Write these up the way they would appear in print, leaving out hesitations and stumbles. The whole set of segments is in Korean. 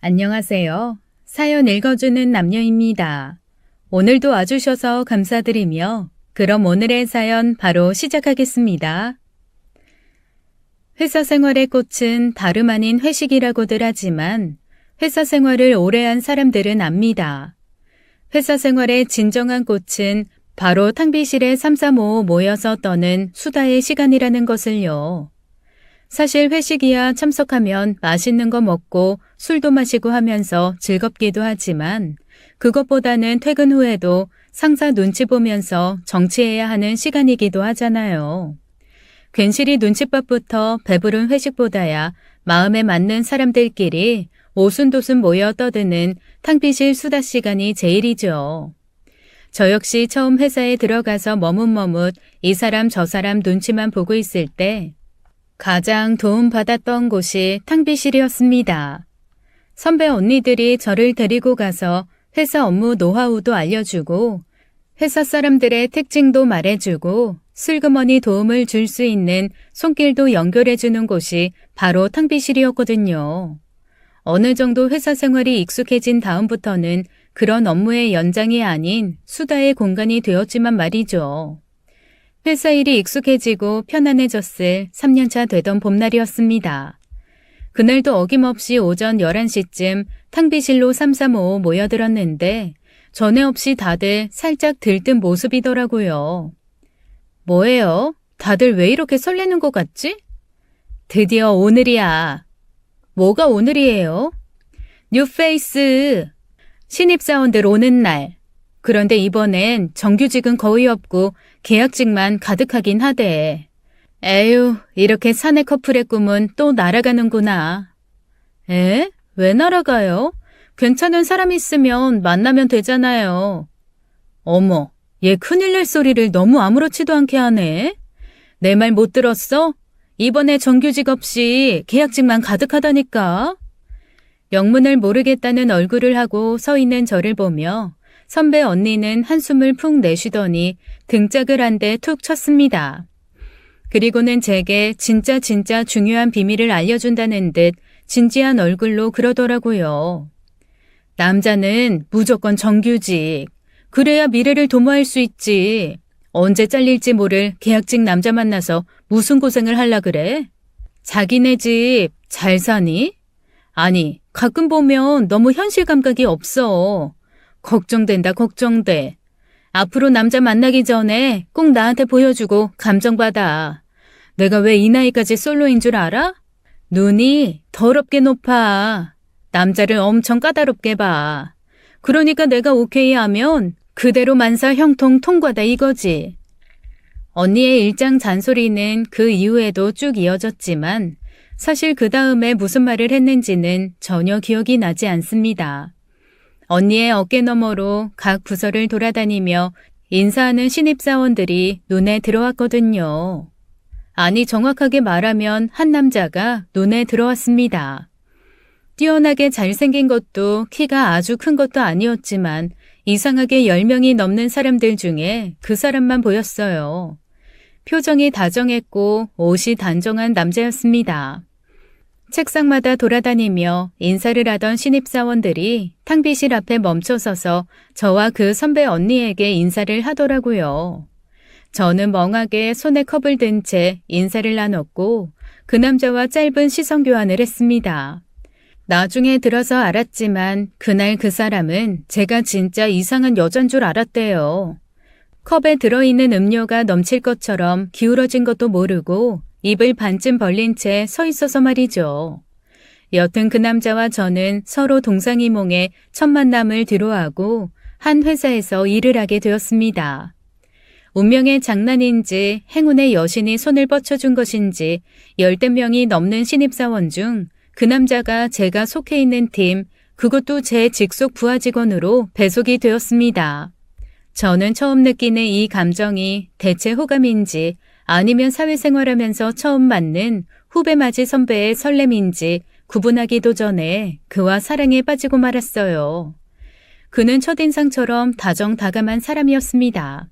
안녕하세요. 사연 읽어주는 남녀입니다. 오늘도 와주셔서 감사드리며 그럼 오늘의 사연 바로 시작하겠습니다. 회사 생활의 꽃은 다름 아닌 회식이라고들 하지만 회사 생활을 오래 한 사람들은 압니다. 회사 생활의 진정한 꽃은 바로 탕비실에 3, 4, 5 모여서 떠는 수다의 시간이라는 것을요. 사실 회식이야 참석하면 맛있는 거 먹고 술도 마시고 하면서 즐겁기도 하지만 그것보다는 퇴근 후에도 상사 눈치 보면서 정치해야 하는 시간이기도 하잖아요. 괜시리 눈칫밥부터 배부른 회식보다야 마음에 맞는 사람들끼리 오순도순 모여 떠드는 탕비실 수다 시간이 제일이죠. 저 역시 처음 회사에 들어가서 머뭇머뭇 이 사람 저 사람 눈치만 보고 있을 때 가장 도움받았던 곳이 탕비실이었습니다. 선배 언니들이 저를 데리고 가서 회사 업무 노하우도 알려주고 회사 사람들의 특징도 말해주고 슬그머니 도움을 줄 수 있는 손길도 연결해주는 곳이 바로 탕비실이었거든요. 어느 정도 회사 생활이 익숙해진 다음부터는 그런 업무의 연장이 아닌 수다의 공간이 되었지만 말이죠. 회사 일이 익숙해지고 편안해졌을 3년차 되던 봄날이었습니다. 그날도 어김없이 오전 11시쯤 탕비실로 3, 3, 5 모여들었는데 전에 없이 다들 살짝 들뜬 모습이더라고요. 뭐예요? 다들 왜 이렇게 설레는 것 같지? 드디어 오늘이야. 뭐가 오늘이에요? 뉴페이스. 신입사원들 오는 날. 그런데 이번엔 정규직은 거의 없고 계약직만 가득하긴 하대. 에휴, 이렇게 사내 커플의 꿈은 또 날아가는구나. 에? 왜 날아가요? 괜찮은 사람 있으면 만나면 되잖아요. 어머, 얘 큰일 날 소리를 너무 아무렇지도 않게 하네. 내 말 못 들었어? 이번에 정규직 없이 계약직만 가득하다니까. 영문을 모르겠다는 얼굴을 하고 서 있는 저를 보며 선배 언니는 한숨을 푹 내쉬더니 등짝을 한 대 툭 쳤습니다. 그리고는 제게 진짜 중요한 비밀을 알려준다는 듯 진지한 얼굴로 그러더라고요. 남자는 무조건 정규직. 그래야 미래를 도모할 수 있지. 언제 잘릴지 모를 계약직 남자 만나서 무슨 고생을 하려 그래? 자기네 집 잘 사니? 아니, 가끔 보면 너무 현실 감각이 없어. 걱정된다, 걱정돼. 앞으로 남자 만나기 전에 꼭 나한테 보여주고 감정받아. 내가 왜 이 나이까지 솔로인 줄 알아? 눈이 더럽게 높아. 남자를 엄청 까다롭게 봐. 그러니까 내가 오케이 하면 그대로 만사 형통 통과다 이거지. 언니의 일장 잔소리는 그 이후에도 쭉 이어졌지만 사실 그 다음에 무슨 말을 했는지는 전혀 기억이 나지 않습니다. 언니의 어깨 너머로 각 부서를 돌아다니며 인사하는 신입사원들이 눈에 들어왔거든요. 아니, 정확하게 말하면 한 남자가 눈에 들어왔습니다. 뛰어나게 잘생긴 것도 키가 아주 큰 것도 아니었지만 이상하게 10명이 넘는 사람들 중에 그 사람만 보였어요. 표정이 다정했고 옷이 단정한 남자였습니다. 책상마다 돌아다니며 인사를 하던 신입사원들이 탕비실 앞에 멈춰서서 저와 그 선배 언니에게 인사를 하더라고요. 저는 멍하게 손에 컵을 든 채 인사를 나눴고 그 남자와 짧은 시선 교환을 했습니다. 나중에 들어서 알았지만 그날 그 사람은 제가 진짜 이상한 여잔 줄 알았대요. 컵에 들어있는 음료가 넘칠 것처럼 기울어진 것도 모르고 입을 반쯤 벌린 채 서 있어서 말이죠. 여튼 그 남자와 저는 서로 동상이몽에 첫 만남을 뒤로하고 한 회사에서 일을 하게 되었습니다. 운명의 장난인지 행운의 여신이 손을 뻗쳐준 것인지 10명이 넘는 신입사원 중 그 남자가 제가 속해 있는 팀, 그것도 제 직속 부하 직원으로 배속이 되었습니다. 저는 처음 느끼는 이 감정이 대체 호감인지 아니면 사회생활하면서 처음 맞는 후배맞이 선배의 설렘인지 구분하기도 전에 그와 사랑에 빠지고 말았어요. 그는 첫인상처럼 다정다감한 사람이었습니다.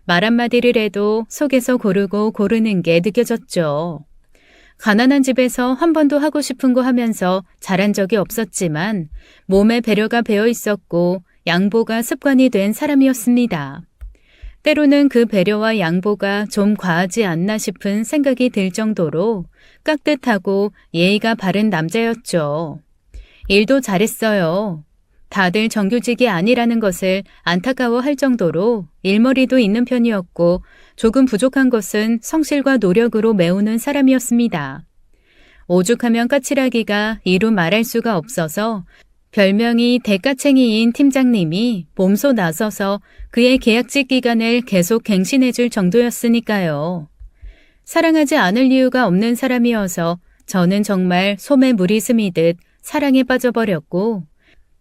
말 한마디를 해도 속에서 고르고 고르는 게 느껴졌죠. 가난한 집에서 한 번도 하고 싶은 거 하면서 잘한 적이 없었지만 몸에 배려가 배어 있었고 양보가 습관이 된 사람이었습니다. 때로는 그 배려와 양보가 좀 과하지 않나 싶은 생각이 들 정도로 깍듯하고 예의가 바른 남자였죠. 일도 잘했어요. 다들 정규직이 아니라는 것을 안타까워할 정도로 일머리도 있는 편이었고 조금 부족한 것은 성실과 노력으로 메우는 사람이었습니다. 오죽하면 까칠하기가 이루 말할 수가 없어서 별명이 대까챙이인 팀장님이 몸소 나서서 그의 계약직 기간을 계속 갱신해줄 정도였으니까요. 사랑하지 않을 이유가 없는 사람이어서 저는 정말 솜에 물이 스미듯 사랑에 빠져버렸고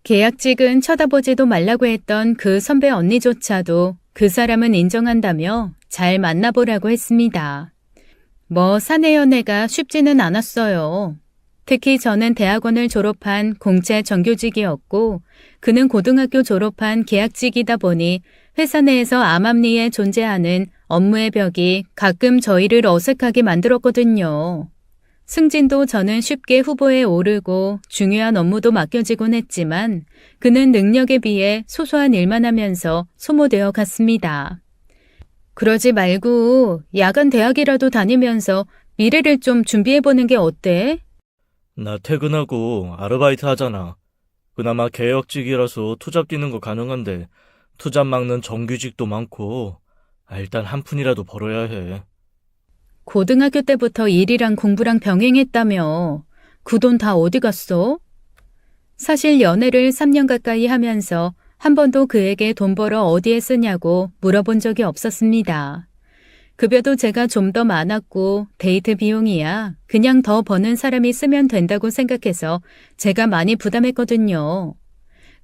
계약직은 쳐다보지도 말라고 했던 그 선배 언니조차도 그 사람은 인정한다며 잘 만나보라고 했습니다. 뭐 사내 연애가 쉽지는 않았어요. 특히 저는 대학원을 졸업한 공채 정규직이었고 그는 고등학교 졸업한 계약직이다 보니 회사 내에서 암암리에 존재하는 업무의 벽이 가끔 저희를 어색하게 만들었거든요. 승진도 저는 쉽게 후보에 오르고 중요한 업무도 맡겨지곤 했지만 그는 능력에 비해 소소한 일만 하면서 소모되어 갔습니다. 그러지 말고 야간 대학이라도 다니면서 미래를 좀 준비해보는 게 어때? 나 퇴근하고 아르바이트 하잖아. 그나마 계약직이라서 투잡 뛰는 거 가능한데 투잡 막는 정규직도 많고 일단 한 푼이라도 벌어야 해. 고등학교 때부터 일이랑 공부랑 병행했다며. 그 돈 다 어디 갔어? 사실 연애를 3년 가까이 하면서 한 번도 그에게 돈 벌어 어디에 쓰냐고 물어본 적이 없었습니다. 급여도 제가 좀 더 많았고 데이트 비용이야 그냥 더 버는 사람이 쓰면 된다고 생각해서 제가 많이 부담했거든요.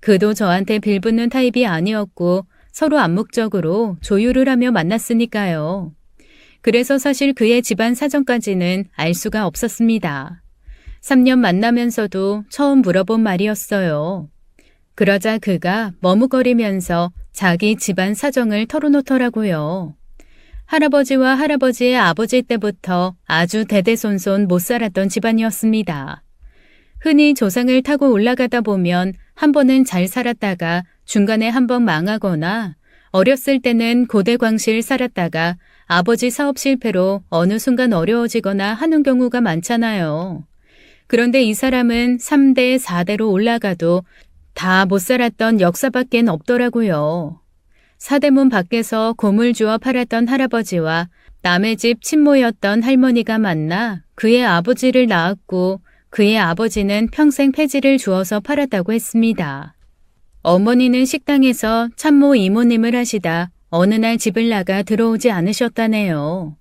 그도 저한테 빌붙는 타입이 아니었고 서로 암묵적으로 조율을 하며 만났으니까요. 그래서 사실 그의 집안 사정까지는 알 수가 없었습니다. 3년 만나면서도 처음 물어본 말이었어요. 그러자 그가 머뭇거리면서 자기 집안 사정을 털어놓더라고요. 할아버지와 할아버지의 아버지 때부터 아주 대대손손 못 살았던 집안이었습니다. 흔히 조상을 타고 올라가다 보면 한 번은 잘 살았다가 중간에 한 번 망하거나 어렸을 때는 고대광실 살았다가 아버지 사업 실패로 어느 순간 어려워지거나 하는 경우가 많잖아요. 그런데 이 사람은 3대, 4대로 올라가도 다 못 살았던 역사밖엔 없더라고요. 사대문 밖에서 고물 주워 팔았던 할아버지와 남의 집 친모였던 할머니가 만나 그의 아버지를 낳았고 그의 아버지는 평생 폐지를 주어서 팔았다고 했습니다. 어머니는 식당에서 참모 이모님을 하시다 어느 날 집을 나가 들어오지 않으셨다네요.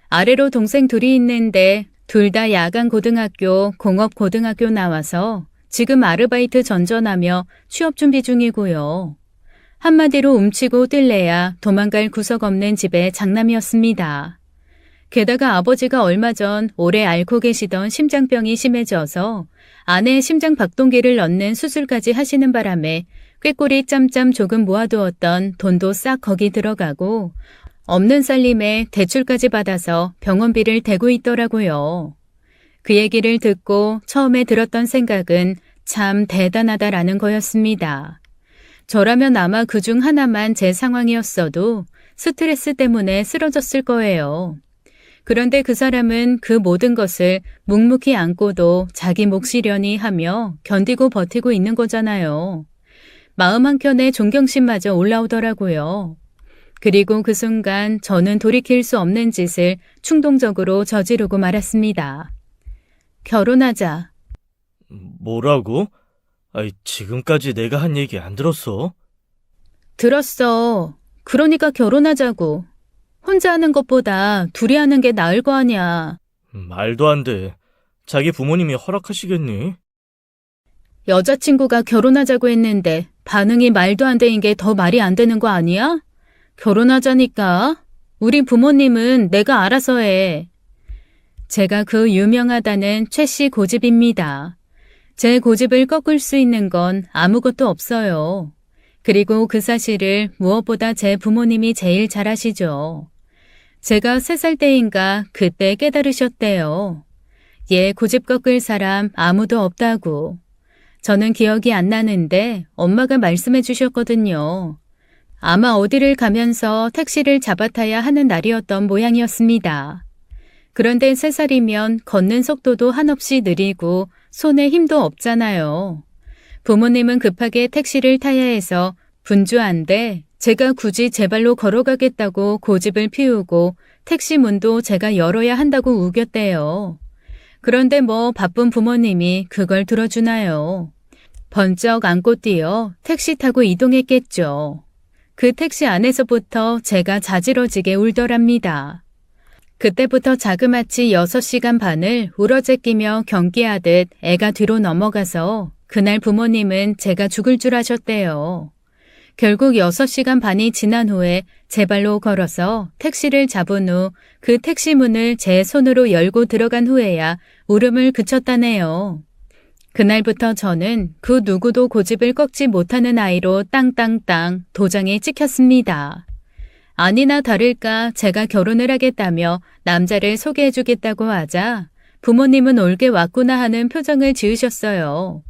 아래로 동생 둘이 있는데 둘 다 야간 고등학교, 공업 고등학교 나와서 지금 아르바이트 전전하며 취업 준비 중이고요. 한마디로 움치고 뛸래야 도망갈 구석 없는 집의 장남이었습니다. 게다가 아버지가 얼마 전 오래 앓고 계시던 심장병이 심해져서 아내의 심장 박동기를 넣는 수술까지 하시는 바람에 꾀꼬리 짬짬 조금 모아두었던 돈도 싹 거기 들어가고 없는 살림에 대출까지 받아서 병원비를 대고 있더라고요. 그 얘기를 듣고 처음에 들었던 생각은 참 대단하다라는 거였습니다. 저라면 아마 그중 하나만 제 상황이었어도 스트레스 때문에 쓰러졌을 거예요. 그런데 그 사람은 그 모든 것을 묵묵히 안고도 자기 몫이려니 하며 견디고 버티고 있는 거잖아요. 마음 한켠에 존경심마저 올라오더라고요. 그리고 그 순간 저는 돌이킬 수 없는 짓을 충동적으로 저지르고 말았습니다. 결혼하자. 뭐라고? 지금까지 내가 한 얘기 안 들었어? 들었어. 그러니까 결혼하자고. 혼자 하는 것보다 둘이 하는 게 나을 거 아니야. 말도 안 돼. 자기 부모님이 허락하시겠니? 여자친구가 결혼하자고 했는데 반응이 말도 안 되는 게 더 말이 안 되는 거 아니야? 결혼하자니까. 우리 부모님은 내가 알아서 해. 제가 그 유명하다는 최 씨 고집입니다. 제 고집을 꺾을 수 있는 건 아무것도 없어요. 그리고 그 사실을 무엇보다 제 부모님이 제일 잘 아시죠. 제가 3살 때인가 그때 깨달으셨대요. 얘 고집 꺾을 사람 아무도 없다고. 저는 기억이 안 나는데 엄마가 말씀해 주셨거든요. 아마 어디를 가면서 택시를 잡아타야 하는 날이었던 모양이었습니다. 그런데 3살이면 걷는 속도도 한없이 느리고 손에 힘도 없잖아요. 부모님은 급하게 택시를 타야 해서 분주한데 제가 굳이 제 발로 걸어가겠다고 고집을 피우고 택시 문도 제가 열어야 한다고 우겼대요. 그런데 뭐 바쁜 부모님이 그걸 들어주나요? 번쩍 안고 뛰어 택시 타고 이동했겠죠. 그 택시 안에서부터 제가 자지러지게 울더랍니다. 그때부터 자그마치 6시간 반을 울어제끼며 경기하듯 애가 뒤로 넘어가서 그날 부모님은 제가 죽을 줄 아셨대요. 결국 6시간 반이 지난 후에 제 발로 걸어서 택시를 잡은 후 그 택시 문을 제 손으로 열고 들어간 후에야 울음을 그쳤다네요. 그날부터 저는 그 누구도 고집을 꺾지 못하는 아이로 땅땅땅 도장에 찍혔습니다. 아니나 다를까 제가 결혼을 하겠다며 남자를 소개해주겠다고 하자 부모님은 올게 왔구나 하는 표정을 지으셨어요.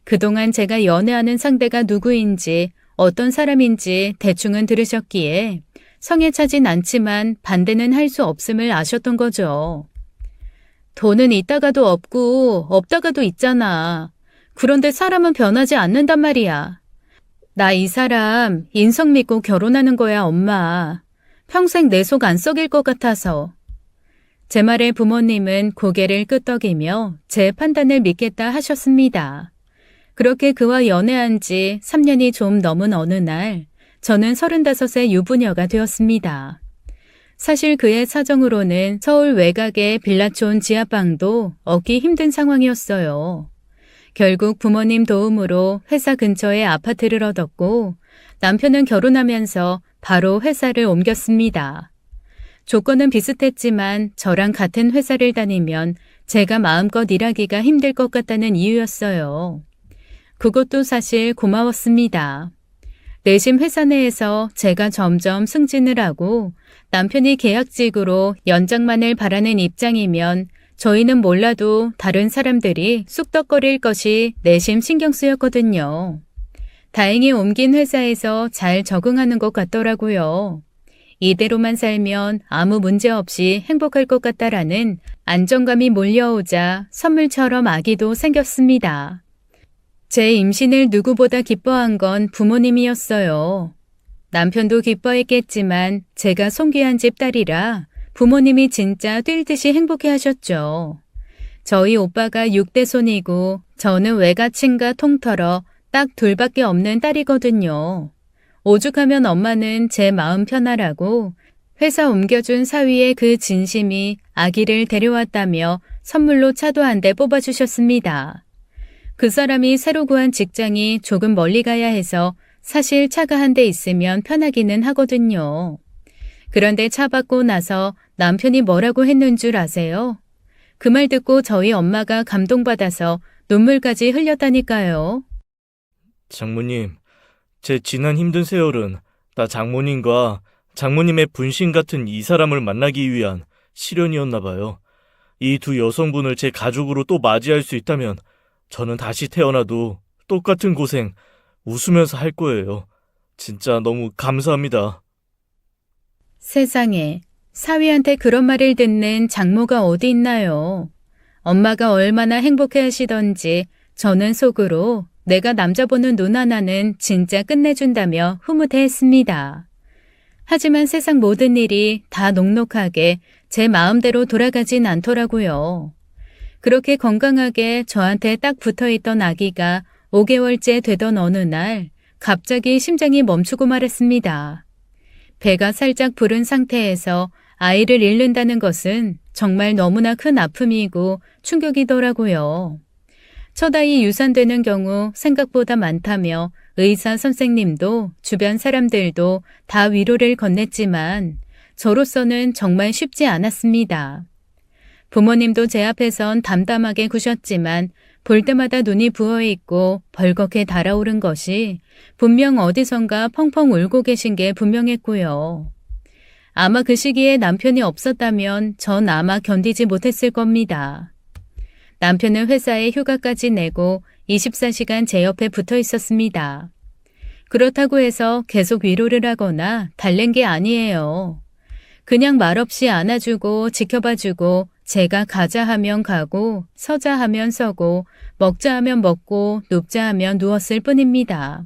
그동안 제가 연애하는 상대가 누구인지 어떤 사람인지 대충은 들으셨기에 성에 차진 않지만 반대는 할 수 없음을 아셨던 거죠. 돈은 있다가도 없고 없다가도 있잖아. 그런데 사람은 변하지 않는단 말이야. 나 이 사람 인성 믿고 결혼하는 거야, 엄마. 평생 내 속 안 썩일 것 같아서. 제 말에 부모님은 고개를 끄덕이며 제 판단을 믿겠다 하셨습니다. 그렇게 그와 연애한 지 3년이 좀 넘은 어느 날 저는 35세 유부녀가 되었습니다. 사실 그의 사정으로는 서울 외곽의 빌라촌 지하방도 얻기 힘든 상황이었어요. 결국 부모님 도움으로 회사 근처에 아파트를 얻었고 남편은 결혼하면서 바로 회사를 옮겼습니다. 조건은 비슷했지만 저랑 같은 회사를 다니면 제가 마음껏 일하기가 힘들 것 같다는 이유였어요. 그것도 사실 고마웠습니다. 내심 회사 내에서 제가 점점 승진을 하고 남편이 계약직으로 연장만을 바라는 입장이면 저희는 몰라도 다른 사람들이 쑥덕거릴 것이 내심 신경 쓰였거든요. 다행히 옮긴 회사에서 잘 적응하는 것 같더라고요. 이대로만 살면 아무 문제 없이 행복할 것 같다라는 안정감이 몰려오자 선물처럼 아기도 생겼습니다. 제 임신을 누구보다 기뻐한 건 부모님이었어요. 남편도 기뻐했겠지만 제가 손귀한 집 딸이라 부모님이 진짜 뛸 듯이 행복해 하셨죠. 저희 오빠가 6대 손이고 저는 외가친가 통틀어 딱 둘밖에 없는 딸이거든요. 오죽하면 엄마는 제 마음 편하라고 회사 옮겨준 사위의 그 진심이 아기를 데려왔다며 선물로 차도 한 대 뽑아주셨습니다. 그 사람이 새로 구한 직장이 조금 멀리 가야 해서 사실 차가 한 대 있으면 편하기는 하거든요. 그런데 차 받고 나서 남편이 뭐라고 했는 줄 아세요? 그 말 듣고 저희 엄마가 감동받아서 눈물까지 흘렸다니까요. 장모님, 제 지난 힘든 세월은 나 장모님과 장모님의 분신 같은 이 사람을 만나기 위한 시련이었나 봐요. 이 두 여성분을 제 가족으로 또 맞이할 수 있다면 저는 다시 태어나도 똑같은 고생 웃으면서 할 거예요. 진짜 너무 감사합니다. 세상에, 사위한테 그런 말을 듣는 장모가 어디 있나요? 엄마가 얼마나 행복해 하시던지 저는 속으로 내가 남자 보는 눈 하나는 진짜 끝내준다며 흐뭇해했습니다. 하지만 세상 모든 일이 다 녹록하게 제 마음대로 돌아가진 않더라고요. 그렇게 건강하게 저한테 딱 붙어있던 아기가 5개월째 되던 어느 날 갑자기 심장이 멈추고 말았습니다. 배가 살짝 부른 상태에서 아이를 잃는다는 것은 정말 너무나 큰 아픔이고 충격이더라고요. 첫 아이 유산되는 경우 생각보다 많다며 의사 선생님도 주변 사람들도 다 위로를 건넸지만 저로서는 정말 쉽지 않았습니다. 부모님도 제 앞에선 담담하게 구셨지만 볼 때마다 눈이 부어있고 벌겋게 달아오른 것이 분명 어디선가 펑펑 울고 계신 게 분명했고요. 아마 그 시기에 남편이 없었다면 전 아마 견디지 못했을 겁니다. 남편은 회사에 휴가까지 내고 24시간 제 옆에 붙어 있었습니다. 그렇다고 해서 계속 위로를 하거나 달랜 게 아니에요. 그냥 말없이 안아주고 지켜봐주고 제가 가자 하면 가고 서자 하면 서고 먹자 하면 먹고 눕자 하면 누웠을 뿐입니다.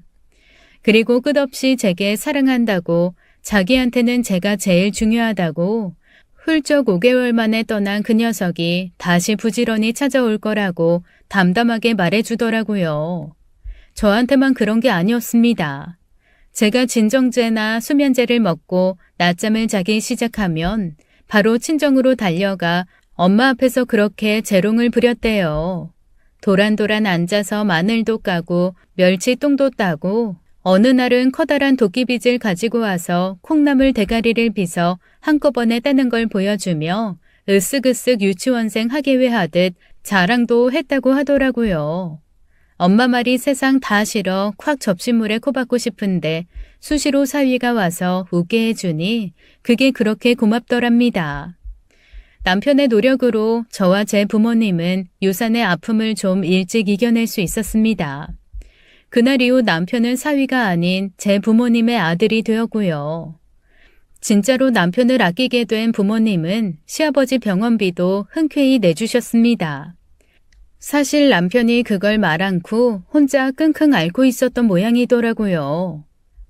그리고 끝없이 제게 사랑한다고 자기한테는 제가 제일 중요하다고 훌쩍 5개월 만에 떠난 그 녀석이 다시 부지런히 찾아올 거라고 담담하게 말해주더라고요. 저한테만 그런 게 아니었습니다. 제가 진정제나 수면제를 먹고 낮잠을 자기 시작하면 바로 친정으로 달려가 엄마 앞에서 그렇게 재롱을 부렸대요. 도란도란 앉아서 마늘도 까고 멸치똥도 따고 어느 날은 커다란 도끼빗을 가지고 와서 콩나물 대가리를 빚어 한꺼번에 따는 걸 보여주며 으쓱으쓱 유치원생 학예회 하듯 자랑도 했다고 하더라고요. 엄마 말이 세상 다 싫어 콱 접시물에 코박고 싶은데 수시로 사위가 와서 웃게 해주니 그게 그렇게 고맙더랍니다. 남편의 노력으로 저와 제 부모님은 유산의 아픔을 좀 일찍 이겨낼 수 있었습니다. 그날 이후 남편은 사위가 아닌 제 부모님의 아들이 되었고요. 진짜로 남편을 아끼게 된 부모님은 시아버지 병원비도 흔쾌히 내주셨습니다. 사실 남편이 그걸 말 않고 혼자 끙끙 앓고 있었던 모양이더라고요.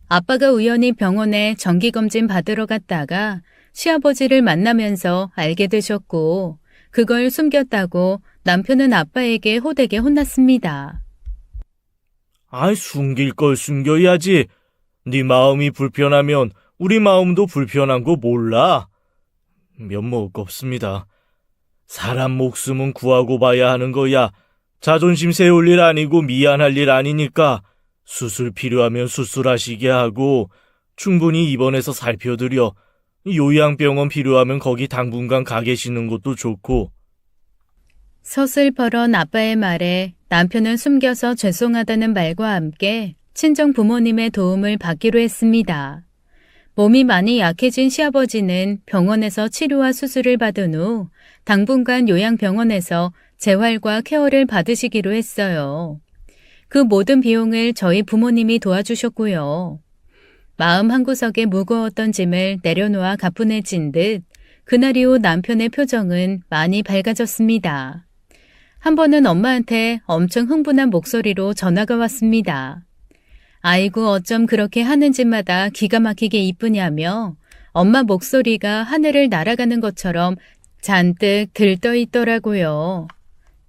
아빠가 우연히 병원에 정기검진 받으러 갔다가 시아버지를 만나면서 알게 되셨고 그걸 숨겼다고 남편은 아빠에게 호되게 혼났습니다. 아이, 숨길 걸 숨겨야지. 네 마음이 불편하면 우리 마음도 불편한 거 몰라? 면목 없습니다. 사람 목숨은 구하고 봐야 하는 거야. 자존심 세울 일 아니고 미안할 일 아니니까 수술 필요하면 수술하시게 하고 충분히 입원해서 살펴드려. 요양병원 필요하면 거기 당분간 가 계시는 것도 좋고. 서슬퍼런 아빠의 말에 남편은 숨겨서 죄송하다는 말과 함께 친정 부모님의 도움을 받기로 했습니다. 몸이 많이 약해진 시아버지는 병원에서 치료와 수술을 받은 후 당분간 요양병원에서 재활과 케어를 받으시기로 했어요. 그 모든 비용을 저희 부모님이 도와주셨고요. 마음 한구석에 무거웠던 짐을 내려놓아 가뿐해진 듯 그날 이후 남편의 표정은 많이 밝아졌습니다. 한 번은 엄마한테 엄청 흥분한 목소리로 전화가 왔습니다. 아이고 어쩜 그렇게 하는 짓마다 기가 막히게 이쁘냐며 엄마 목소리가 하늘을 날아가는 것처럼 잔뜩 들떠 있더라고요.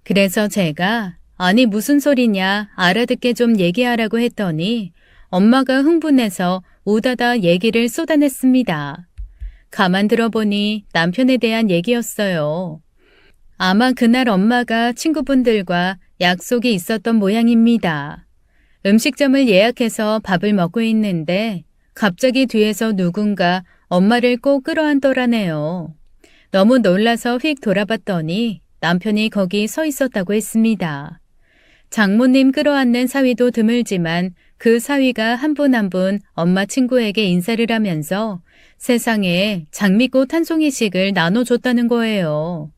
그래서 제가 아니 무슨 소리냐 알아듣게 좀 얘기하라고 했더니 엄마가 흥분해서 우다다 얘기를 쏟아냈습니다. 가만 들어보니 남편에 대한 얘기였어요. 아마 그날 엄마가 친구분들과 약속이 있었던 모양입니다. 음식점을 예약해서 밥을 먹고 있는데 갑자기 뒤에서 누군가 엄마를 꼭 끌어안더라네요. 너무 놀라서 휙 돌아봤더니 남편이 거기 서 있었다고 했습니다. 장모님 끌어안는 사위도 드물지만 그 사위가 한 분 한 분 엄마 친구에게 인사를 하면서 세상에 장미꽃 한 송이씩을 나눠줬다는 거예요.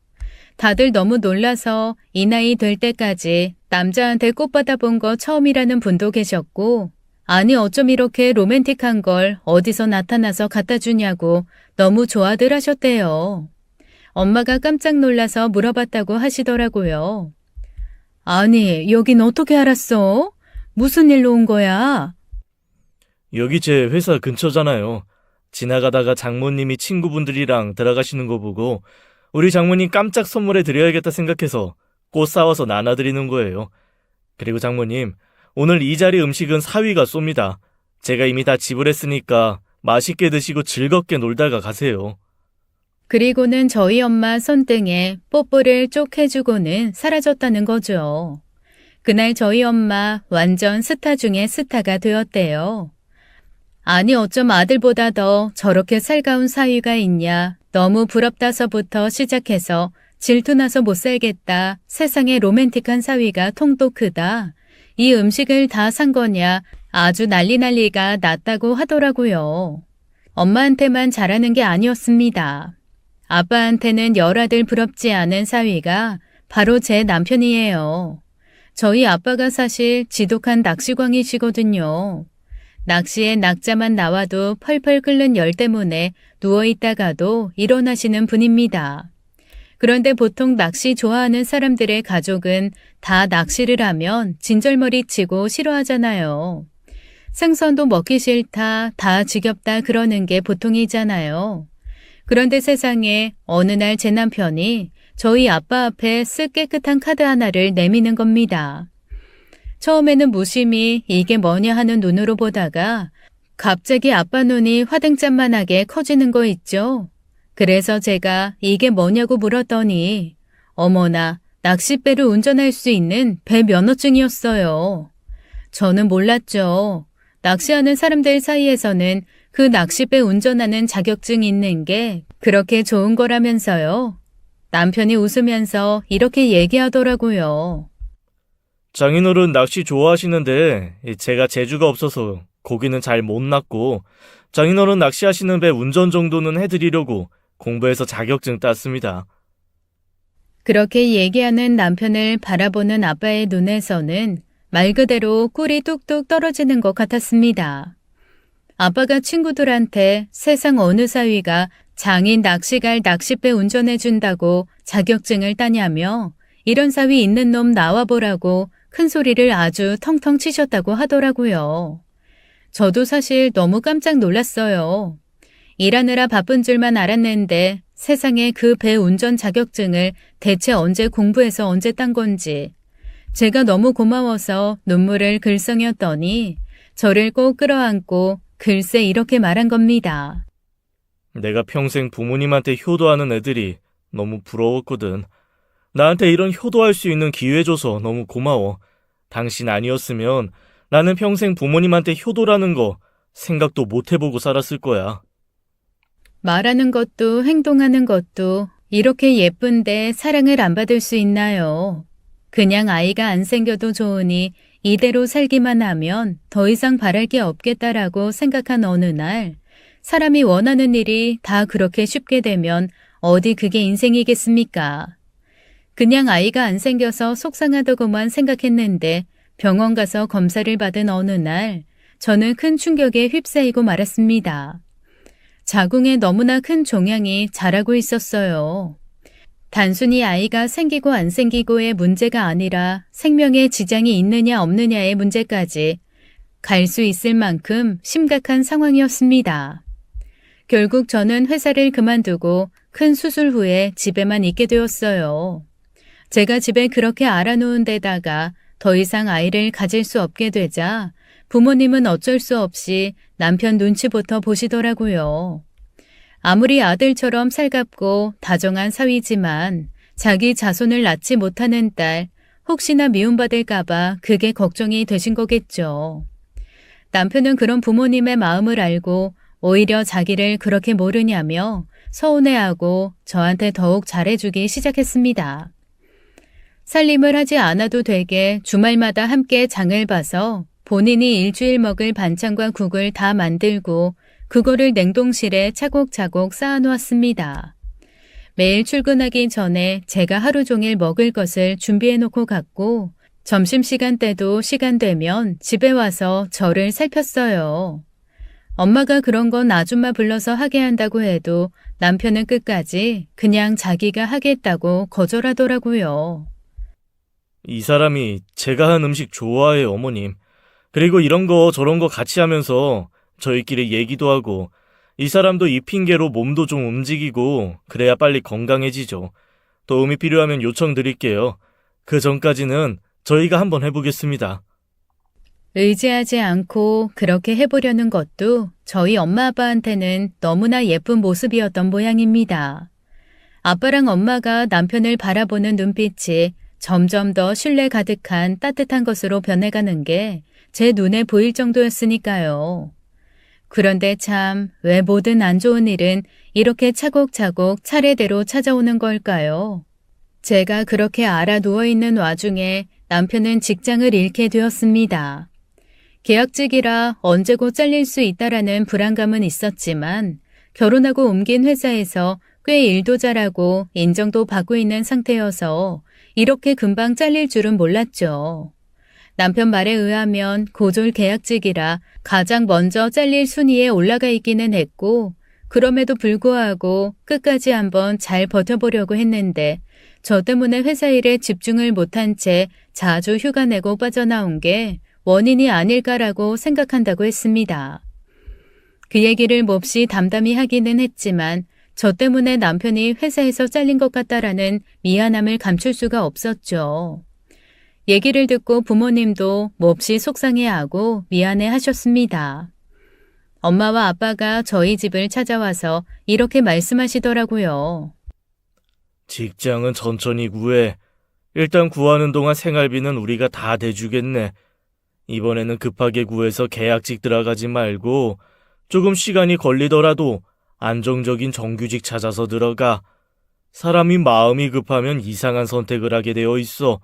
다들 너무 놀라서 이 나이 될 때까지 남자한테 꽃 받아본 거 처음이라는 분도 계셨고 아니 어쩜 이렇게 로맨틱한 걸 어디서 나타나서 갖다 주냐고 너무 좋아들 하셨대요. 엄마가 깜짝 놀라서 물어봤다고 하시더라고요. 아니 여긴 어떻게 알았어? 무슨 일로 온 거야? 여기 제 회사 근처잖아요. 지나가다가 장모님이 친구분들이랑 들어가시는 거 보고 우리 장모님 깜짝 선물해 드려야겠다 생각해서 꽃 사와서 나눠드리는 거예요. 그리고 장모님, 오늘 이 자리 음식은 사위가 쏩니다. 제가 이미 다 지불했으니까 맛있게 드시고 즐겁게 놀다가 가세요. 그리고는 저희 엄마 손등에 뽀뽀를 쪽 해주고는 사라졌다는 거죠. 그날 저희 엄마 완전 스타 중에 스타가 되었대요. 아니 어쩜 아들보다 더 저렇게 살가운 사위가 있냐. 너무 부럽다서부터 시작해서 질투나서 못 살겠다. 세상에 로맨틱한 사위가 통도 크다. 이 음식을 다 산 거냐. 아주 난리가 났다고 하더라고요. 엄마한테만 잘하는 게 아니었습니다. 아빠한테는 열아들 부럽지 않은 사위가 바로 제 남편이에요. 저희 아빠가 사실 지독한 낚시광이시거든요. 낚시에 낙자만 나와도 펄펄 끓는 열 때문에 누워있다가도 일어나시는 분입니다. 그런데 보통 낚시 좋아하는 사람들의 가족은 다 낚시를 하면 진절머리 치고 싫어하잖아요. 생선도 먹기 싫다, 다 지겹다 그러는 게 보통이잖아요. 그런데 세상에 어느 날 제 남편이 저희 아빠 앞에 쓱 깨끗한 카드 하나를 내미는 겁니다. 처음에는 무심히 이게 뭐냐 하는 눈으로 보다가 갑자기 아빠 눈이 화등잔만하게 커지는 거 있죠? 그래서 제가 이게 뭐냐고 물었더니 어머나 낚싯배를 운전할 수 있는 배 면허증이었어요. 저는 몰랐죠. 낚시하는 사람들 사이에서는 그 낚싯배 운전하는 자격증이 있는 게 그렇게 좋은 거라면서요. 남편이 웃으면서 이렇게 얘기하더라고요. 장인어른 낚시 좋아하시는데 제가 재주가 없어서 고기는 잘 못 낚고 장인어른 낚시하시는 배 운전 정도는 해드리려고 공부해서 자격증 땄습니다. 그렇게 얘기하는 남편을 바라보는 아빠의 눈에서는 말 그대로 꿀이 뚝뚝 떨어지는 것 같았습니다. 아빠가 친구들한테 세상 어느 사위가 장인 낚시갈 낚싯배 운전해준다고 자격증을 따냐며 이런 사위 있는 놈 나와보라고 큰 소리를 아주 텅텅 치셨다고 하더라고요. 저도 사실 너무 깜짝 놀랐어요. 일하느라 바쁜 줄만 알았는데 세상에 그 배 운전 자격증을 대체 언제 공부해서 언제 딴 건지. 제가 너무 고마워서 눈물을 글썽였더니 저를 꼭 끌어안고 글쎄 이렇게 말한 겁니다. 내가 평생 부모님한테 효도하는 애들이 너무 부러웠거든. 나한테 이런 효도할 수 있는 기회 줘서 너무 고마워. 당신 아니었으면 나는 평생 부모님한테 효도라는 거 생각도 못 해보고 살았을 거야. 말하는 것도 행동하는 것도 이렇게 예쁜데 사랑을 안 받을 수 있나요? 그냥 아이가 안 생겨도 좋으니 이대로 살기만 하면 더 이상 바랄 게 없겠다라고 생각한 어느 날 사람이 원하는 일이 다 그렇게 쉽게 되면 어디 그게 인생이겠습니까? 그냥 아이가 안 생겨서 속상하다고만 생각했는데 병원 가서 검사를 받은 어느 날 저는 큰 충격에 휩싸이고 말았습니다. 자궁에 너무나 큰 종양이 자라고 있었어요. 단순히 아이가 생기고 안 생기고의 문제가 아니라 생명에 지장이 있느냐 없느냐의 문제까지 갈 수 있을 만큼 심각한 상황이었습니다. 결국 저는 회사를 그만두고 큰 수술 후에 집에만 있게 되었어요. 제가 집에 그렇게 알아놓은 데다가 더 이상 아이를 가질 수 없게 되자 부모님은 어쩔 수 없이 남편 눈치부터 보시더라고요. 아무리 아들처럼 살갑고 다정한 사위지만 자기 자손을 낳지 못하는 딸, 혹시나 미움받을까봐 그게 걱정이 되신 거겠죠. 남편은 그런 부모님의 마음을 알고 오히려 자기를 그렇게 모르냐며 서운해하고 저한테 더욱 잘해주기 시작했습니다. 살림을 하지 않아도 되게 주말마다 함께 장을 봐서 본인이 일주일 먹을 반찬과 국을 다 만들고 그거를 냉동실에 차곡차곡 쌓아놓았습니다. 매일 출근하기 전에 제가 하루 종일 먹을 것을 준비해놓고 갔고 점심시간 때도 시간 되면 집에 와서 저를 살폈어요. 엄마가 그런 건 아줌마 불러서 하게 한다고 해도 남편은 끝까지 그냥 자기가 하겠다고 거절하더라고요. 이 사람이 제가 한 음식 좋아해요, 어머님. 그리고 이런 거 저런 거 같이 하면서 저희끼리 얘기도 하고 이 사람도 이 핑계로 몸도 좀 움직이고 그래야 빨리 건강해지죠. 도움이 필요하면 요청드릴게요. 그 전까지는 저희가 한번 해보겠습니다. 의지하지 않고 그렇게 해보려는 것도 저희 엄마 아빠한테는 너무나 예쁜 모습이었던 모양입니다. 아빠랑 엄마가 남편을 바라보는 눈빛이 점점 더 신뢰 가득한 따뜻한 것으로 변해가는 게 제 눈에 보일 정도였으니까요. 그런데 참 왜 모든 안 좋은 일은 이렇게 차곡차곡 차례대로 찾아오는 걸까요? 제가 그렇게 알아 누워있는 와중에 남편은 직장을 잃게 되었습니다. 계약직이라 언제 곧 잘릴 수 있다라는 불안감은 있었지만 결혼하고 옮긴 회사에서 꽤 일도 잘하고 인정도 받고 있는 상태여서 이렇게 금방 잘릴 줄은 몰랐죠. 남편 말에 의하면 고졸 계약직이라 가장 먼저 잘릴 순위에 올라가 있기는 했고, 그럼에도 불구하고 끝까지 한번 잘 버텨보려고 했는데, 저 때문에 회사 일에 집중을 못한 채 자주 휴가 내고 빠져나온 게 원인이 아닐까라고 생각한다고 했습니다. 그 얘기를 몹시 담담히 하기는 했지만 저 때문에 남편이 회사에서 잘린 것 같다라는 미안함을 감출 수가 없었죠. 얘기를 듣고 부모님도 몹시 속상해하고 미안해 하셨습니다. 엄마와 아빠가 저희 집을 찾아와서 이렇게 말씀하시더라고요. 직장은 천천히 구해. 일단 구하는 동안 생활비는 우리가 다 대주겠네. 이번에는 급하게 구해서 계약직 들어가지 말고 조금 시간이 걸리더라도 안정적인 정규직 찾아서 들어가. 사람이 마음이 급하면 이상한 선택을 하게 되어 있어.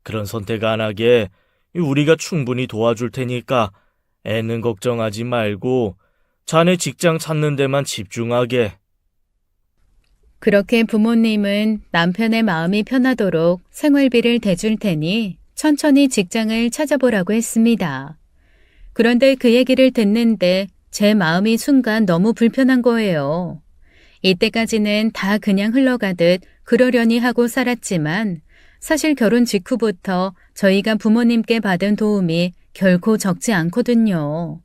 그런 선택 안 하게 우리가 충분히 도와줄 테니까 애는 걱정하지 말고 자네 직장 찾는 데만 집중하게. 그렇게 부모님은 남편의 마음이 편하도록 생활비를 대줄 테니 천천히 직장을 찾아보라고 했습니다. 그런데 그 얘기를 듣는데 제 마음이 순간 너무 불편한 거예요. 이때까지는 다 그냥 흘러가듯 그러려니 하고 살았지만 사실 결혼 직후부터 저희가 부모님께 받은 도움이 결코 적지 않거든요.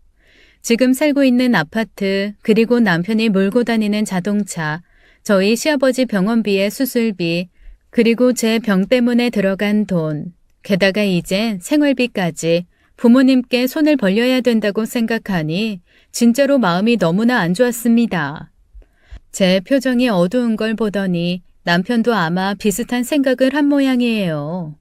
지금 살고 있는 아파트, 그리고 남편이 몰고 다니는 자동차, 저희 시아버지 병원비의 수술비, 그리고 제 병 때문에 들어간 돈, 게다가 이젠 생활비까지 부모님께 손을 벌려야 된다고 생각하니 진짜로 마음이 너무나 안 좋았습니다. 제 표정이 어두운 걸 보더니 남편도 아마 비슷한 생각을 한 모양이에요.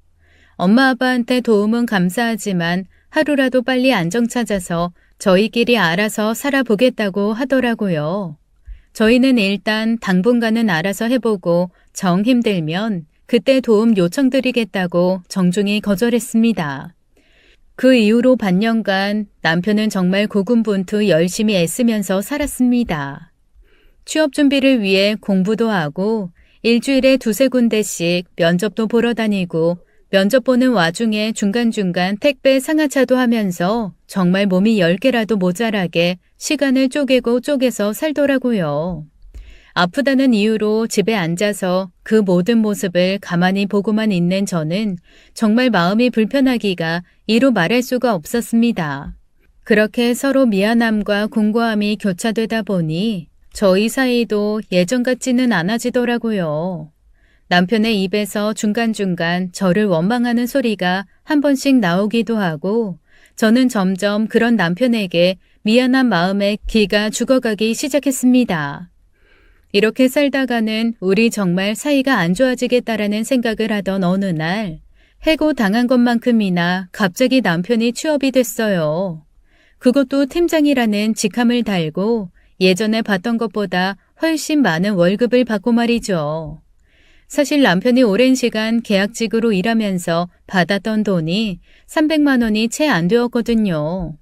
엄마 아빠한테 도움은 감사하지만 하루라도 빨리 안정 찾아서 저희끼리 알아서 살아보겠다고 하더라고요. 저희는 일단 당분간은 알아서 해보고 정 힘들면 그때 도움 요청드리겠다고 정중히 거절했습니다. 그 이후로 반년간 남편은 정말 고군분투 열심히 애쓰면서 살았습니다. 취업 준비를 위해 공부도 하고 일주일에 2~3군데씩 면접도 보러 다니고 면접 보는 와중에 중간중간 택배 상하차도 하면서 정말 몸이 10개라도 모자라게 시간을 쪼개고 쪼개서 살더라고요. 아프다는 이유로 집에 앉아서 그 모든 모습을 가만히 보고만 있는 저는 정말 마음이 불편하기가 이루 말할 수가 없었습니다. 그렇게 서로 미안함과 공고함이 교차되다 보니 저희 사이도 예전 같지는 않아지더라고요. 남편의 입에서 중간중간 저를 원망하는 소리가 한 번씩 나오기도 하고 저는 점점 그런 남편에게 미안한 마음에 기가 죽어가기 시작했습니다. 이렇게 살다가는 우리 정말 사이가 안 좋아지겠다라는 생각을 하던 어느 날 해고 당한 것만큼이나 갑자기 남편이 취업이 됐어요. 그것도 팀장이라는 직함을 달고 예전에 받던 것보다 훨씬 많은 월급을 받고 말이죠. 사실 남편이 오랜 시간 계약직으로 일하면서 받았던 돈이 300만 원이 채 안 되었거든요.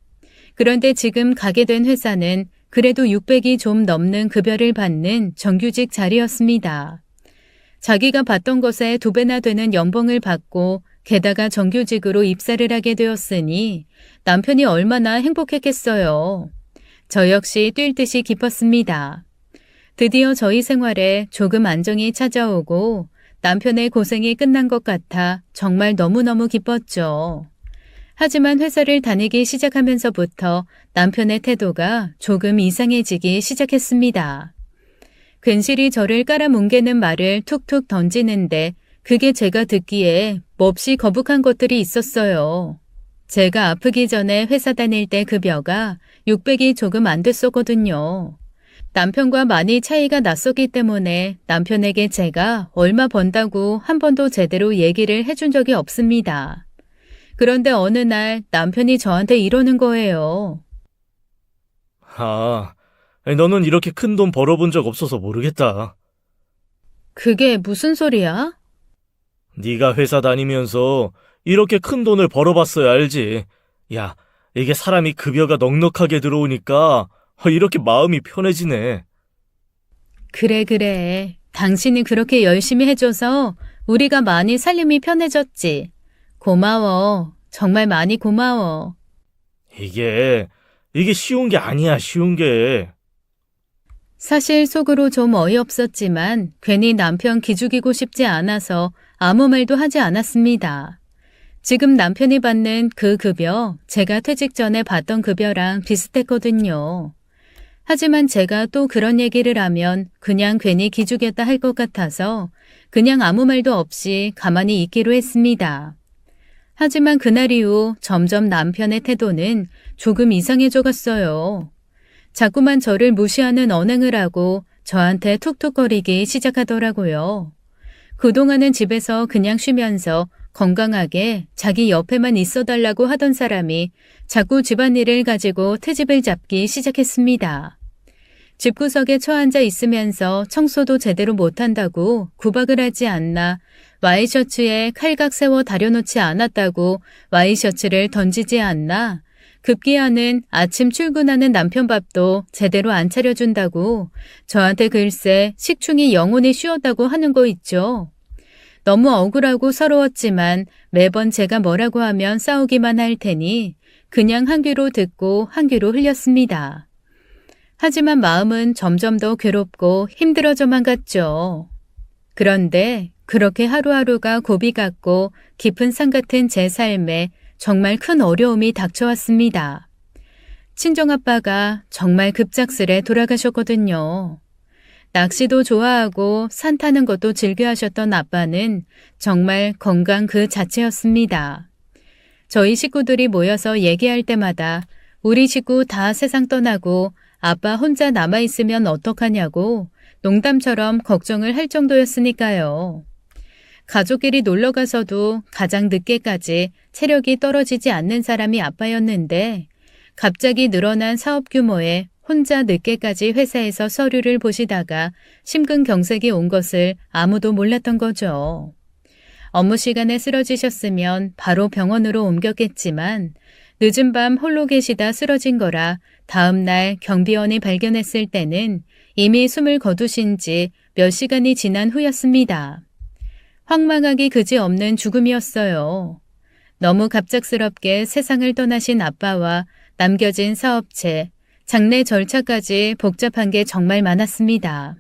그런데 지금 가게 된 회사는 그래도 600이 좀 넘는 급여를 받는 정규직 자리였습니다. 자기가 받던 것에 2배나 되는 연봉을 받고 게다가 정규직으로 입사를 하게 되었으니 남편이 얼마나 행복했겠어요. 저 역시 뛸 듯이 기뻤습니다. 드디어 저희 생활에 조금 안정이 찾아오고 남편의 고생이 끝난 것 같아 정말 너무너무 기뻤죠. 하지만 회사를 다니기 시작하면서부터 남편의 태도가 조금 이상해지기 시작했습니다. 근실이 저를 깔아뭉개는 말을 툭툭 던지는데 그게 제가 듣기에 몹시 거북한 것들이 있었어요. 제가 아프기 전에 회사 다닐 때 급여가 600이 조금 안 됐었거든요. 남편과 많이 차이가 났었기 때문에 남편에게 제가 얼마 번다고 한 번도 제대로 얘기를 해준 적이 없습니다. 그런데 어느 날 남편이 저한테 이러는 거예요. 너는 이렇게 큰 돈 벌어본 적 없어서 모르겠다. 그게 무슨 소리야? 네가 회사 다니면서 이렇게 큰 돈을 벌어봤어야 알지. 야, 이게 사람이 급여가 넉넉하게 들어오니까 이렇게 마음이 편해지네. 그래. 당신이 그렇게 열심히 해줘서 우리가 많이 살림이 편해졌지. 고마워. 정말 많이 고마워. 이게 쉬운 게 아니야, 쉬운 게. 사실 속으로 좀 어이없었지만 괜히 남편 기죽이고 싶지 않아서 아무 말도 하지 않았습니다. 지금 남편이 받는 그 급여, 제가 퇴직 전에 받던 급여랑 비슷했거든요. 하지만 제가 또 그런 얘기를 하면 그냥 괜히 기죽였다 할 것 같아서 그냥 아무 말도 없이 가만히 있기로 했습니다. 하지만 그날 이후 점점 남편의 태도는 조금 이상해져 갔어요. 자꾸만 저를 무시하는 언행을 하고 저한테 툭툭거리기 시작하더라고요. 그동안은 집에서 그냥 쉬면서 건강하게 자기 옆에만 있어달라고 하던 사람이 자꾸 집안일을 가지고 트집을 잡기 시작했습니다. 집구석에 처앉아 있으면서 청소도 제대로 못한다고 구박을 하지 않나, 와이셔츠에 칼각 세워 다려놓지 않았다고 와이셔츠를 던지지 않나, 급기야는 아침 출근하는 남편 밥도 제대로 안 차려준다고 저한테 글쎄 식충이 영혼이 쉬었다고 하는 거 있죠. 너무 억울하고 서러웠지만 매번 제가 뭐라고 하면 싸우기만 할 테니 그냥 한 귀로 듣고 한 귀로 흘렸습니다. 하지만 마음은 점점 더 괴롭고 힘들어져만 갔죠. 그런데 그렇게 하루하루가 고비 같고 깊은 산 같은 제 삶에 정말 큰 어려움이 닥쳐왔습니다. 친정아빠가 정말 급작스레 돌아가셨거든요. 낚시도 좋아하고 산 타는 것도 즐겨 하셨던 아빠는 정말 건강 그 자체였습니다. 저희 식구들이 모여서 얘기할 때마다 우리 식구 다 세상 떠나고 아빠 혼자 남아있으면 어떡하냐고 농담처럼 걱정을 할 정도였으니까요. 가족끼리 놀러가서도 가장 늦게까지 체력이 떨어지지 않는 사람이 아빠였는데 갑자기 늘어난 사업 규모에 혼자 늦게까지 회사에서 서류를 보시다가 심근경색이 온 것을 아무도 몰랐던 거죠. 업무 시간에 쓰러지셨으면 바로 병원으로 옮겼겠지만 늦은 밤 홀로 계시다 쓰러진 거라 다음 날 경비원이 발견했을 때는 이미 숨을 거두신 지 몇 시간이 지난 후였습니다. 황망하기 그지없는 죽음이었어요. 너무 갑작스럽게 세상을 떠나신 아빠와 남겨진 사업체, 장례 절차까지 복잡한 게 정말 많았습니다.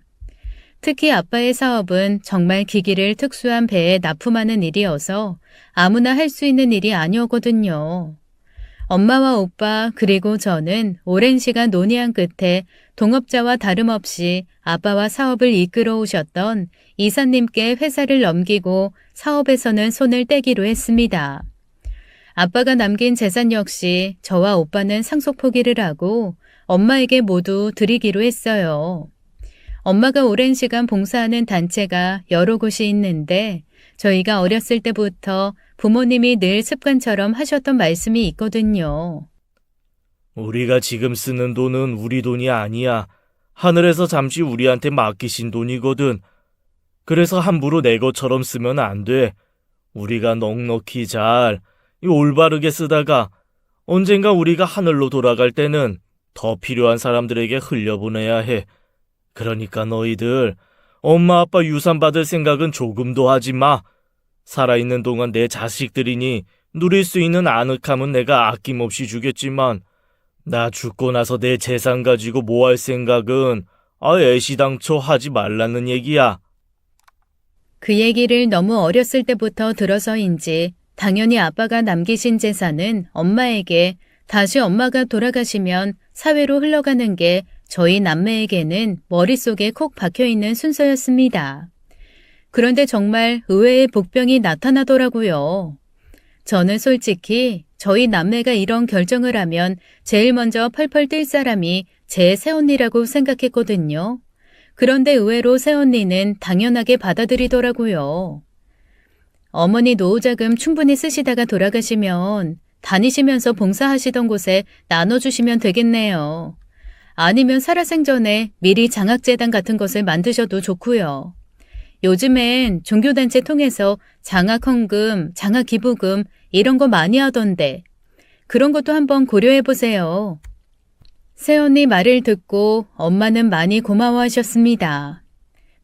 특히 아빠의 사업은 정말 기기를 특수한 배에 납품하는 일이어서 아무나 할 수 있는 일이 아니었거든요. 엄마와 오빠 그리고 저는 오랜 시간 논의한 끝에 동업자와 다름없이 아빠와 사업을 이끌어 오셨던 이사님께 회사를 넘기고 사업에서는 손을 떼기로 했습니다. 아빠가 남긴 재산 역시 저와 오빠는 상속 포기를 하고 엄마에게 모두 드리기로 했어요. 엄마가 오랜 시간 봉사하는 단체가 여러 곳이 있는데 저희가 어렸을 때부터 부모님이 늘 습관처럼 하셨던 말씀이 있거든요. 우리가 지금 쓰는 돈은 우리 돈이 아니야. 하늘에서 잠시 우리한테 맡기신 돈이거든. 그래서 함부로 내 것처럼 쓰면 안 돼. 우리가 넉넉히 잘, 올바르게 쓰다가 언젠가 우리가 하늘로 돌아갈 때는 더 필요한 사람들에게 흘려보내야 해. 그러니까 너희들 엄마 아빠 유산 받을 생각은 조금도 하지 마. 살아있는 동안 내 자식들이니 누릴 수 있는 아늑함은 내가 아낌없이 주겠지만 나 죽고 나서 내 재산 가지고 뭐 할 생각은 애시당초 하지 말라는 얘기야. 그 얘기를 너무 어렸을 때부터 들어서인지 당연히 아빠가 남기신 재산은 엄마에게, 다시 엄마가 돌아가시면 사회로 흘러가는 게 저희 남매에게는 머릿속에 콕 박혀있는 순서였습니다. 그런데 정말 의외의 복병이 나타나더라고요. 저는 솔직히 저희 남매가 이런 결정을 하면 제일 먼저 펄펄 뛸 사람이 제 새언니라고 생각했거든요. 그런데 의외로 새언니는 당연하게 받아들이더라고요. 어머니 노후자금 충분히 쓰시다가 돌아가시면 다니시면서 봉사하시던 곳에 나눠주시면 되겠네요. 아니면 살아생전에 미리 장학재단 같은 것을 만드셔도 좋고요. 요즘엔 종교단체 통해서 장학헌금, 장학기부금 이런 거 많이 하던데 그런 것도 한번 고려해보세요. 새언니 말을 듣고 엄마는 많이 고마워하셨습니다.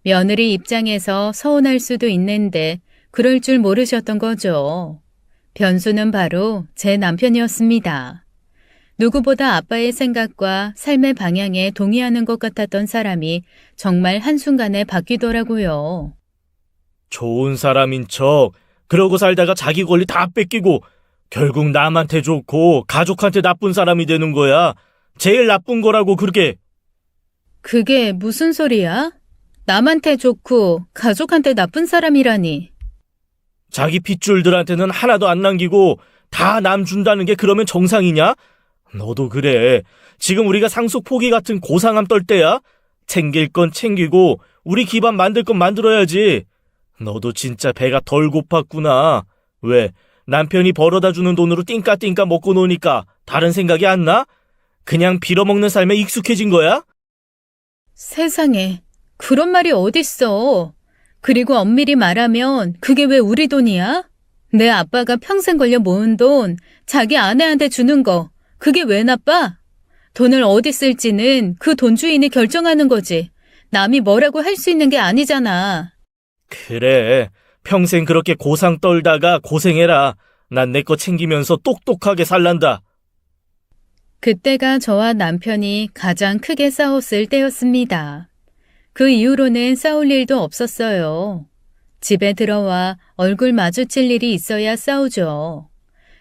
며느리 입장에서 서운할 수도 있는데 그럴 줄 모르셨던 거죠. 변수는 바로 제 남편이었습니다. 누구보다 아빠의 생각과 삶의 방향에 동의하는 것 같았던 사람이 정말 한순간에 바뀌더라고요. 좋은 사람인 척, 그러고 살다가 자기 권리 다 뺏기고, 결국 남한테 좋고, 가족한테 나쁜 사람이 되는 거야. 제일 나쁜 거라고, 그렇게. 그게 무슨 소리야? 남한테 좋고 가족한테 나쁜 사람이라니. 자기 핏줄들한테는 하나도 안 남기고, 다 남 준다는 게 그러면 정상이냐? 너도 그래. 지금 우리가 상속 포기 같은 고상함 떨 때야? 챙길 건 챙기고, 우리 기반 만들 건 만들어야지. 너도 진짜 배가 덜 고팠구나. 왜? 남편이 벌어다 주는 돈으로 띵까띵까 먹고 노니까 다른 생각이 안 나? 그냥 빌어먹는 삶에 익숙해진 거야? 세상에, 그런 말이 어딨어. 그리고 엄밀히 말하면 그게 왜 우리 돈이야? 내 아빠가 평생 걸려 모은 돈, 자기 아내한테 주는 거, 그게 왜 나빠? 돈을 어디 쓸지는 그 돈 주인이 결정하는 거지. 남이 뭐라고 할 수 있는 게 아니잖아. 그래. 평생 그렇게 고상 떨다가 고생해라. 난 내 거 챙기면서 똑똑하게 살란다. 그때가 저와 남편이 가장 크게 싸웠을 때였습니다. 그 이후로는 싸울 일도 없었어요. 집에 들어와 얼굴 마주칠 일이 있어야 싸우죠.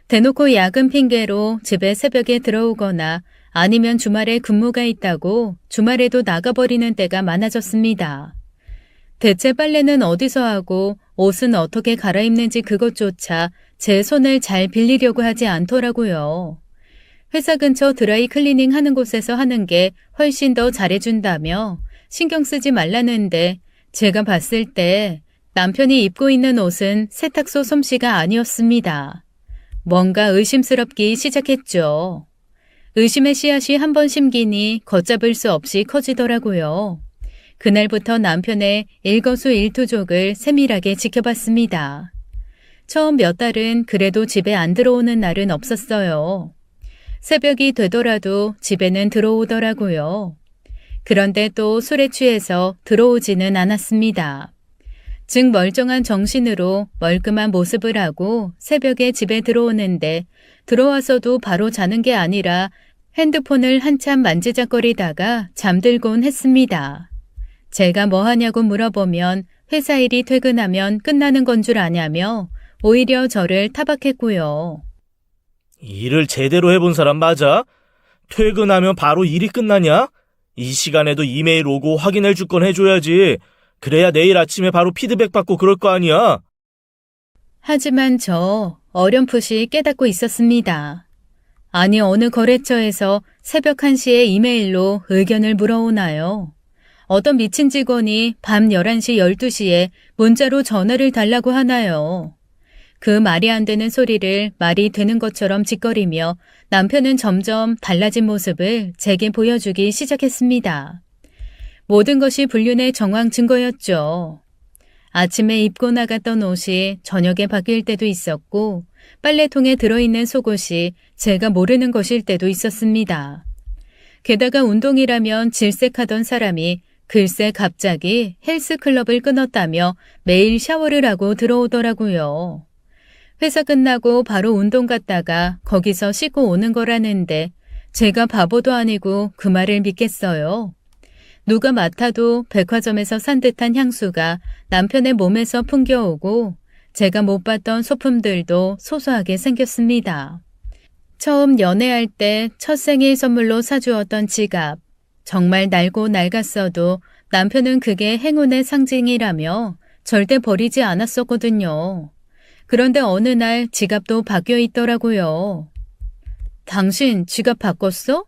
대놓고 야근 핑계로 집에 새벽에 들어오거나 아니면 주말에 근무가 있다고 주말에도 나가버리는 때가 많아졌습니다. 대체 빨래는 어디서 하고 옷은 어떻게 갈아입는지 그것조차 제 손을 잘 빌리려고 하지 않더라고요. 회사 근처 드라이 클리닝 하는 곳에서 하는 게 훨씬 더 잘해준다며 신경 쓰지 말라는데 제가 봤을 때 남편이 입고 있는 옷은 세탁소 솜씨가 아니었습니다. 뭔가 의심스럽기 시작했죠. 의심의 씨앗이 한 번 심기니 걷잡을 수 없이 커지더라고요. 그날부터 남편의 일거수일투족을 세밀하게 지켜봤습니다. 처음 몇 달은 그래도 집에 안 들어오는 날은 없었어요. 새벽이 되더라도 집에는 들어오더라고요. 그런데 또 술에 취해서 들어오지는 않았습니다. 즉 멀쩡한 정신으로 멀끔한 모습을 하고 새벽에 집에 들어오는데 들어와서도 바로 자는 게 아니라 핸드폰을 한참 만지작거리다가 잠들곤 했습니다. 제가 뭐 하냐고 물어보면 회사 일이 퇴근하면 끝나는 건 줄 아냐며 오히려 저를 타박했고요. 일을 제대로 해본 사람 맞아? 퇴근하면 바로 일이 끝나냐? 이 시간에도 이메일 오고 확인해 줄 건 해줘야지. 그래야 내일 아침에 바로 피드백 받고 그럴 거 아니야. 하지만 저 어렴풋이 깨닫고 있었습니다. 아니 어느 거래처에서 새벽 1시에 이메일로 의견을 물어오나요? 어떤 미친 직원이 밤 11시 12시에 문자로 전화를 달라고 하나요? 그 말이 안 되는 소리를 말이 되는 것처럼 짓거리며 남편은 점점 달라진 모습을 제게 보여주기 시작했습니다. 모든 것이 불륜의 정황 증거였죠. 아침에 입고 나갔던 옷이 저녁에 바뀔 때도 있었고 빨래통에 들어있는 속옷이 제가 모르는 것일 때도 있었습니다. 게다가 운동이라면 질색하던 사람이 글쎄 갑자기 헬스클럽을 끊었다며 매일 샤워를 하고 들어오더라고요. 회사 끝나고 바로 운동 갔다가 거기서 씻고 오는 거라는데 제가 바보도 아니고 그 말을 믿겠어요. 누가 맡아도 백화점에서 산 듯한 향수가 남편의 몸에서 풍겨오고 제가 못 봤던 소품들도 소소하게 생겼습니다. 처음 연애할 때 첫 생일 선물로 사주었던 지갑. 정말 낡고 낡았어도 남편은 그게 행운의 상징이라며 절대 버리지 않았었거든요. 그런데 어느 날 지갑도 바뀌어 있더라고요. 당신 지갑 바꿨어?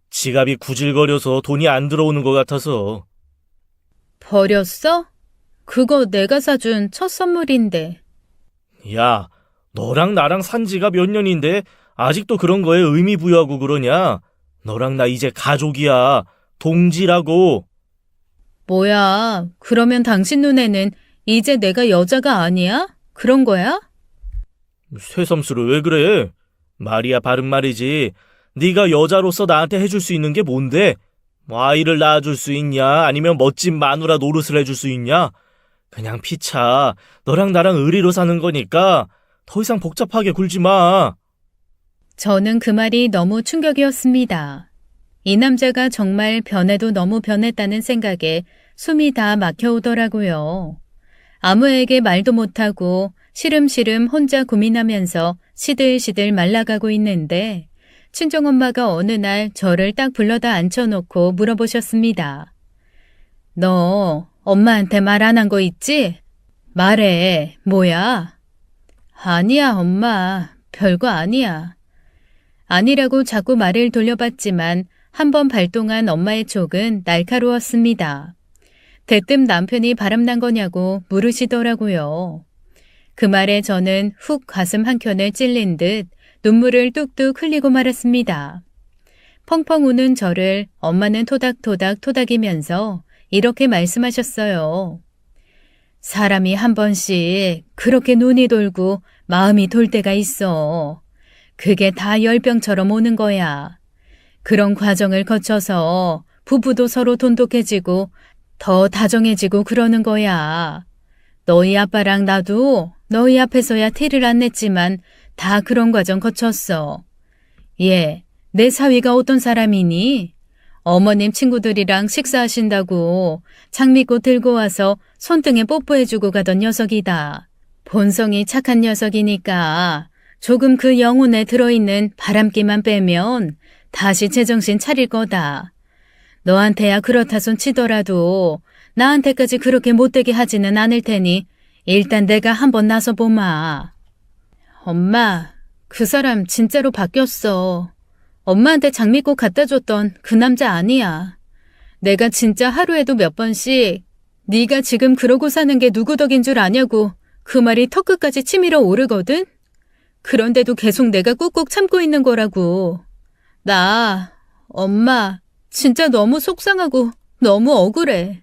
지갑이 구질거려서 돈이 안 들어오는 것 같아서. 버렸어? 그거 내가 사준 첫 선물인데. 야, 너랑 나랑 산 지가 몇 년인데 아직도 그런 거에 의미 부여하고 그러냐? 너랑 나 이제 가족이야. 동지라고. 뭐야, 그러면 당신 눈에는 이제 내가 여자가 아니야? 그런 거야? 새삼스레 왜 그래? 말이야 바른 말이지. 네가 여자로서 나한테 해줄 수 있는 게 뭔데? 뭐 아이를 낳아줄 수 있냐? 아니면 멋진 마누라 노릇을 해줄 수 있냐? 그냥 피차. 너랑 나랑 의리로 사는 거니까 더 이상 복잡하게 굴지 마. 저는 그 말이 너무 충격이었습니다. 이 남자가 정말 변해도 너무 변했다는 생각에 숨이 다 막혀오더라고요. 아무에게 말도 못하고 시름시름 혼자 고민하면서 시들시들 말라가고 있는데 친정엄마가 어느 날 저를 딱 불러다 앉혀놓고 물어보셨습니다. 너 엄마한테 말 안 한 거 있지? 말해. 뭐야? 아니야, 엄마. 별거 아니야. 아니라고 자꾸 말을 돌려봤지만 한 번 발동한 엄마의 촉은 날카로웠습니다. 대뜸 남편이 바람난 거냐고 물으시더라고요. 그 말에 저는 훅 가슴 한켠을 찔린 듯 눈물을 뚝뚝 흘리고 말았습니다. 펑펑 우는 저를 엄마는 토닥토닥 토닥이면서 이렇게 말씀하셨어요. 사람이 한 번씩 그렇게 눈이 돌고 마음이 돌 때가 있어. 그게 다 열병처럼 오는 거야. 그런 과정을 거쳐서 부부도 서로 돈독해지고 더 다정해지고 그러는 거야. 너희 아빠랑 나도 너희 앞에서야 티를 안 냈지만 다 그런 과정 거쳤어. 얘, 내 사위가 어떤 사람이니? 어머님 친구들이랑 식사하신다고 장미꽃 들고 와서 손등에 뽀뽀해주고 가던 녀석이다. 본성이 착한 녀석이니까 조금 그 영혼에 들어있는 바람기만 빼면 다시 제정신 차릴 거다. 너한테야 그렇다 손 치더라도 나한테까지 그렇게 못되게 하지는 않을 테니 일단 내가 한번 나서보마. 엄마, 그 사람 진짜로 바뀌었어. 엄마한테 장미꽃 갖다 줬던 그 남자 아니야. 내가 진짜 하루에도 몇 번씩 네가 지금 그러고 사는 게 누구 덕인 줄 아냐고 그 말이 턱끝까지 치밀어 오르거든? 그런데도 계속 내가 꾹꾹 참고 있는 거라고. 나, 엄마, 진짜 너무 속상하고 너무 억울해.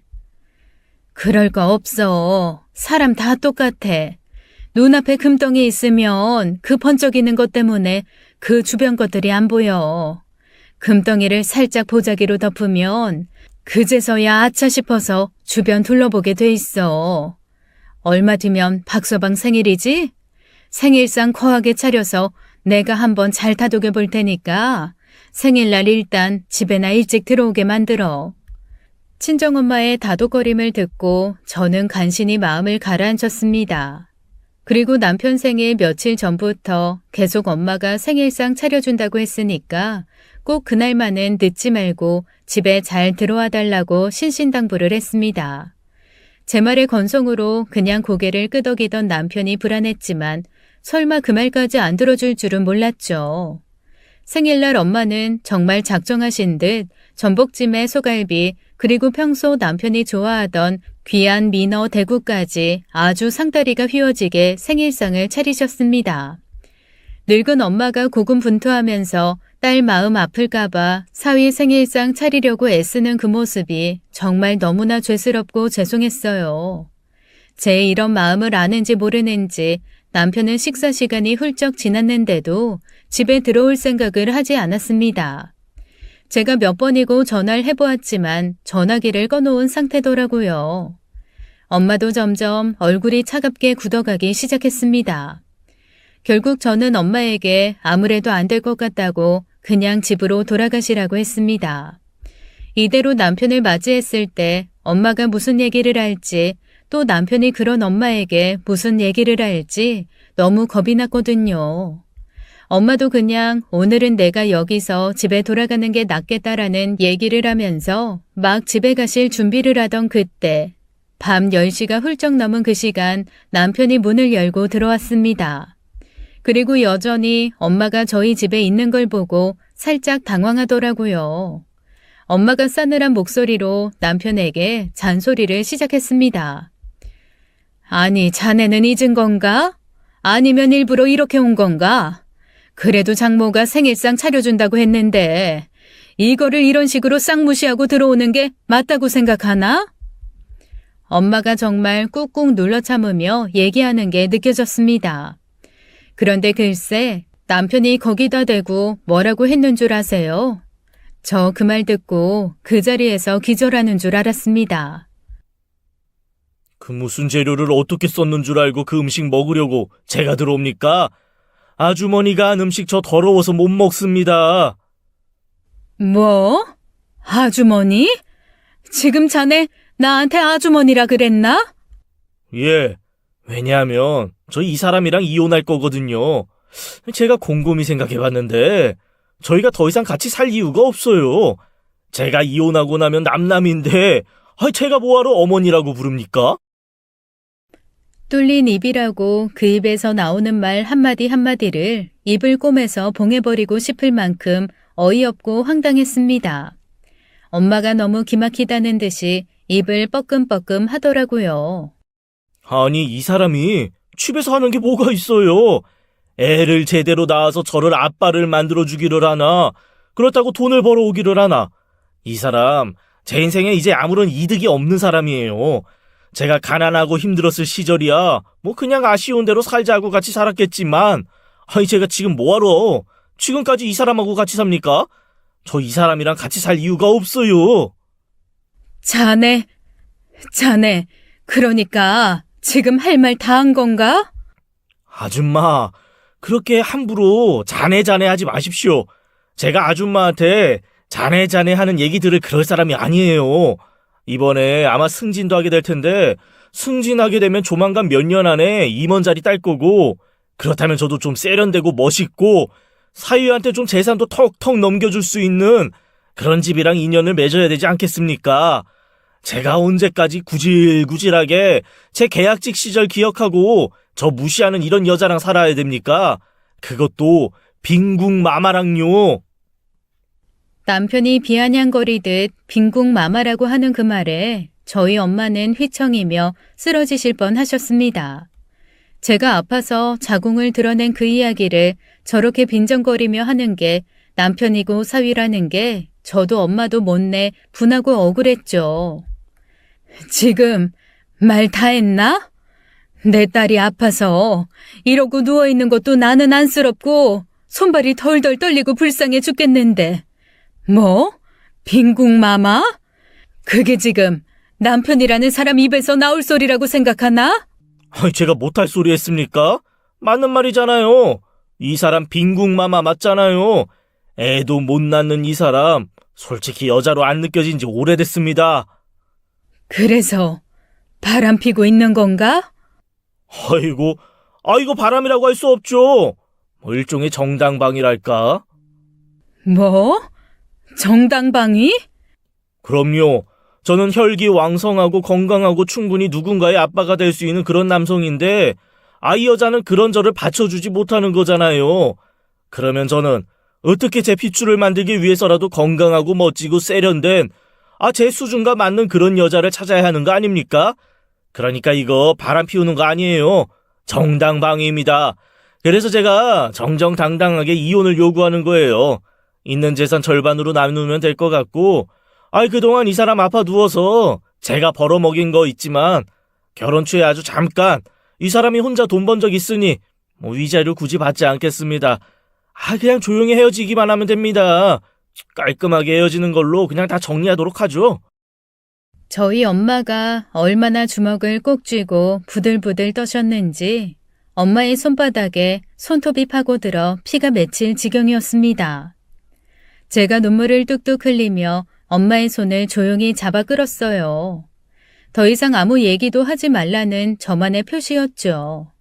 그럴 거 없어. 사람 다 똑같아. 눈앞에 금덩이 있으면 그 번쩍이는 것 때문에 그 주변 것들이 안 보여. 금덩이를 살짝 보자기로 덮으면 그제서야 아차 싶어서 주변 둘러보게 돼 있어. 얼마 뒤면 박서방 생일이지? 생일상 거하게 차려서 내가 한번 잘 다독여 볼 테니까 생일날 일단 집에나 일찍 들어오게 만들어. 친정엄마의 다독거림을 듣고 저는 간신히 마음을 가라앉혔습니다. 그리고 남편 생일 며칠 전부터 계속 엄마가 생일상 차려준다고 했으니까 꼭 그날만은 늦지 말고 집에 잘 들어와 달라고 신신당부를 했습니다. 제 말의 건성으로 그냥 고개를 끄덕이던 남편이 불안했지만 설마 그 말까지 안 들어줄 줄은 몰랐죠. 생일날 엄마는 정말 작정하신 듯 전복찜에 소갈비 그리고 평소 남편이 좋아하던 귀한 민어 대구까지 아주 상다리가 휘어지게 생일상을 차리셨습니다. 늙은 엄마가 고군분투하면서 딸 마음 아플까봐 사위 생일상 차리려고 애쓰는 그 모습이 정말 너무나 죄스럽고 죄송했어요. 제 이런 마음을 아는지 모르는지 남편은 식사 시간이 훌쩍 지났는데도 집에 들어올 생각을 하지 않았습니다. 제가 몇 번이고 전화를 해보았지만 전화기를 꺼놓은 상태더라고요. 엄마도 점점 얼굴이 차갑게 굳어가기 시작했습니다. 결국 저는 엄마에게 아무래도 안 될 것 같다고 그냥 집으로 돌아가시라고 했습니다. 이대로 남편을 맞이했을 때 엄마가 무슨 얘기를 할지 또 남편이 그런 엄마에게 무슨 얘기를 할지 너무 겁이 났거든요. 엄마도 그냥 오늘은 내가 여기서 집에 돌아가는 게 낫겠다라는 얘기를 하면서 막 집에 가실 준비를 하던 그때 밤 10시가 훌쩍 넘은 그 시간 남편이 문을 열고 들어왔습니다. 그리고 여전히 엄마가 저희 집에 있는 걸 보고 살짝 당황하더라고요. 엄마가 싸늘한 목소리로 남편에게 잔소리를 시작했습니다. 아니, 자네는 잊은 건가? 아니면 일부러 이렇게 온 건가? 그래도 장모가 생일상 차려준다고 했는데 이거를 이런 식으로 싹 무시하고 들어오는 게 맞다고 생각하나? 엄마가 정말 꾹꾹 눌러 참으며 얘기하는 게 느껴졌습니다. 그런데 글쎄 남편이 거기다 대고 뭐라고 했는 줄 아세요? 저 그 말 듣고 그 자리에서 기절하는 줄 알았습니다. 그 무슨 재료를 어떻게 썼는 줄 알고 그 음식 먹으려고 제가 들어옵니까? 아주머니가 한 음식 저 더러워서 못 먹습니다. 뭐? 아주머니? 지금 자네 나한테 아주머니라 그랬나? 예. 왜냐하면 저 이 사람이랑 이혼할 거거든요. 제가 곰곰이 생각해봤는데 저희가 더 이상 같이 살 이유가 없어요. 제가 이혼하고 나면 남남인데 제가 뭐하러 어머니라고 부릅니까? 뚫린 입이라고 그 입에서 나오는 말 한마디 한마디를 입을 꼬매서 봉해버리고 싶을 만큼 어이없고 황당했습니다. 엄마가 너무 기막히다는 듯이 입을 뻐끔뻐끔 하더라고요. 아니, 이 사람이 집에서 하는 게 뭐가 있어요? 애를 제대로 낳아서 저를 아빠를 만들어주기를 하나? 그렇다고 돈을 벌어오기를 하나? 이 사람, 제 인생에 이제 아무런 이득이 없는 사람이에요. 제가 가난하고 힘들었을 시절이야 뭐 그냥 아쉬운 대로 살자고 같이 살았겠지만 제가 지금 뭐하러 지금까지 이 사람하고 같이 삽니까? 저 이 사람이랑 같이 살 이유가 없어요. 자네, 그러니까 지금 할 말 다 한 건가? 아줌마, 그렇게 함부로 자네 하지 마십시오. 제가 아줌마한테 자네 하는 얘기 들을 그럴 사람이 아니에요. 이번에 아마 승진도 하게 될 텐데 승진하게 되면 조만간 몇 년 안에 임원 자리 딸 거고 그렇다면 저도 좀 세련되고 멋있고 사위한테 좀 재산도 턱턱 넘겨줄 수 있는 그런 집이랑 인연을 맺어야 되지 않겠습니까? 제가 언제까지 구질구질하게 제 계약직 시절 기억하고 저 무시하는 이런 여자랑 살아야 됩니까? 그것도 빈궁 마마랑요. 남편이 비아냥거리듯 빈궁 마마라고 하는 그 말에 저희 엄마는 휘청이며 쓰러지실 뻔 하셨습니다. 제가 아파서 자궁을 드러낸 그 이야기를 저렇게 빈정거리며 하는 게 남편이고 사위라는 게 저도 엄마도 못내 분하고 억울했죠. 지금 말 다 했나? 내 딸이 아파서 이러고 누워있는 것도 나는 안쓰럽고 손발이 덜덜 떨리고 불쌍해 죽겠는데 뭐? 빈궁마마? 그게 지금 남편이라는 사람 입에서 나올 소리라고 생각하나? 제가 못할 소리 했습니까? 맞는 말이잖아요. 이 사람 빈궁마마 맞잖아요. 애도 못 낳는 이 사람 솔직히 여자로 안 느껴진 지 오래됐습니다. 그래서 바람 피고 있는 건가? 이거 바람이라고 할 수 없죠. 뭐 일종의 정당방위랄까? 뭐? 정당방위? 그럼요. 저는 혈기왕성하고 건강하고 충분히 누군가의 아빠가 될 수 있는 그런 남성인데 이 여자는 그런 저를 받쳐주지 못하는 거잖아요. 그러면 저는 어떻게 제 핏줄을 만들기 위해서라도 건강하고 멋지고 세련된 제 수준과 맞는 그런 여자를 찾아야 하는 거 아닙니까? 그러니까 이거 바람 피우는 거 아니에요. 정당방위입니다. 그래서 제가 정정당당하게 이혼을 요구하는 거예요. 있는 재산 절반으로 나누면 될 것 같고 그동안 이 사람 아파 누워서 제가 벌어먹인 거 있지만 결혼 초에 아주 잠깐 이 사람이 혼자 돈 번 적 있으니 위자료 굳이 받지 않겠습니다. 그냥 조용히 헤어지기만 하면 됩니다. 깔끔하게 헤어지는 걸로 그냥 다 정리하도록 하죠. 저희 엄마가 얼마나 주먹을 꼭 쥐고 부들부들 떠셨는지 엄마의 손바닥에 손톱이 파고들어 피가 맺힐 지경이었습니다. 제가 눈물을 뚝뚝 흘리며 엄마의 손을 조용히 잡아 끌었어요. 더 이상 아무 얘기도 하지 말라는 저만의 표시였죠.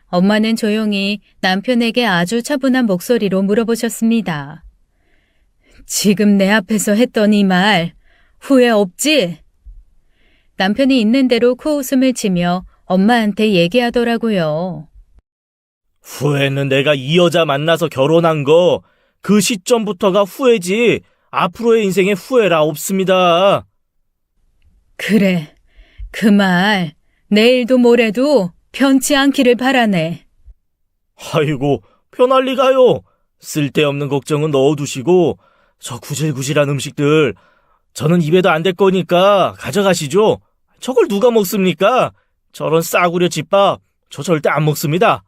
엄마는 조용히 남편에게 아주 차분한 목소리로 물어보셨습니다. 지금 내 앞에서 했던 이 말 후회 없지? 남편이 있는 대로 코웃음을 치며 엄마한테 얘기하더라고요. 후회는 내가 이 여자 만나서 결혼한 거 그 시점부터가 후회지 앞으로의 인생에 후회라 없습니다. 그래, 그 말 내일도 모레도 편치 않기를 바라네. 편할 리가요. 쓸데없는 걱정은 넣어두시고 저 구질구질한 음식들 저는 입에도 안 댈 거니까 가져가시죠. 저걸 누가 먹습니까? 저런 싸구려 집밥 저 절대 안 먹습니다.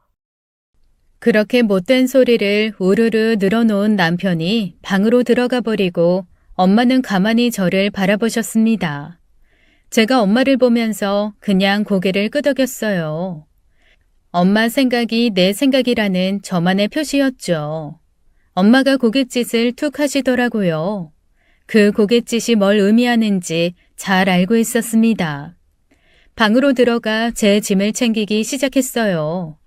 그렇게 못된 소리를 우르르 늘어놓은 남편이 방으로 들어가 버리고 엄마는 가만히 저를 바라보셨습니다. 제가 엄마를 보면서 그냥 고개를 끄덕였어요. 엄마 생각이 내 생각이라는 저만의 표시였죠. 엄마가 고갯짓을 툭 하시더라고요. 그 고갯짓이 뭘 의미하는지 잘 알고 있었습니다. 방으로 들어가 제 짐을 챙기기 시작했어요.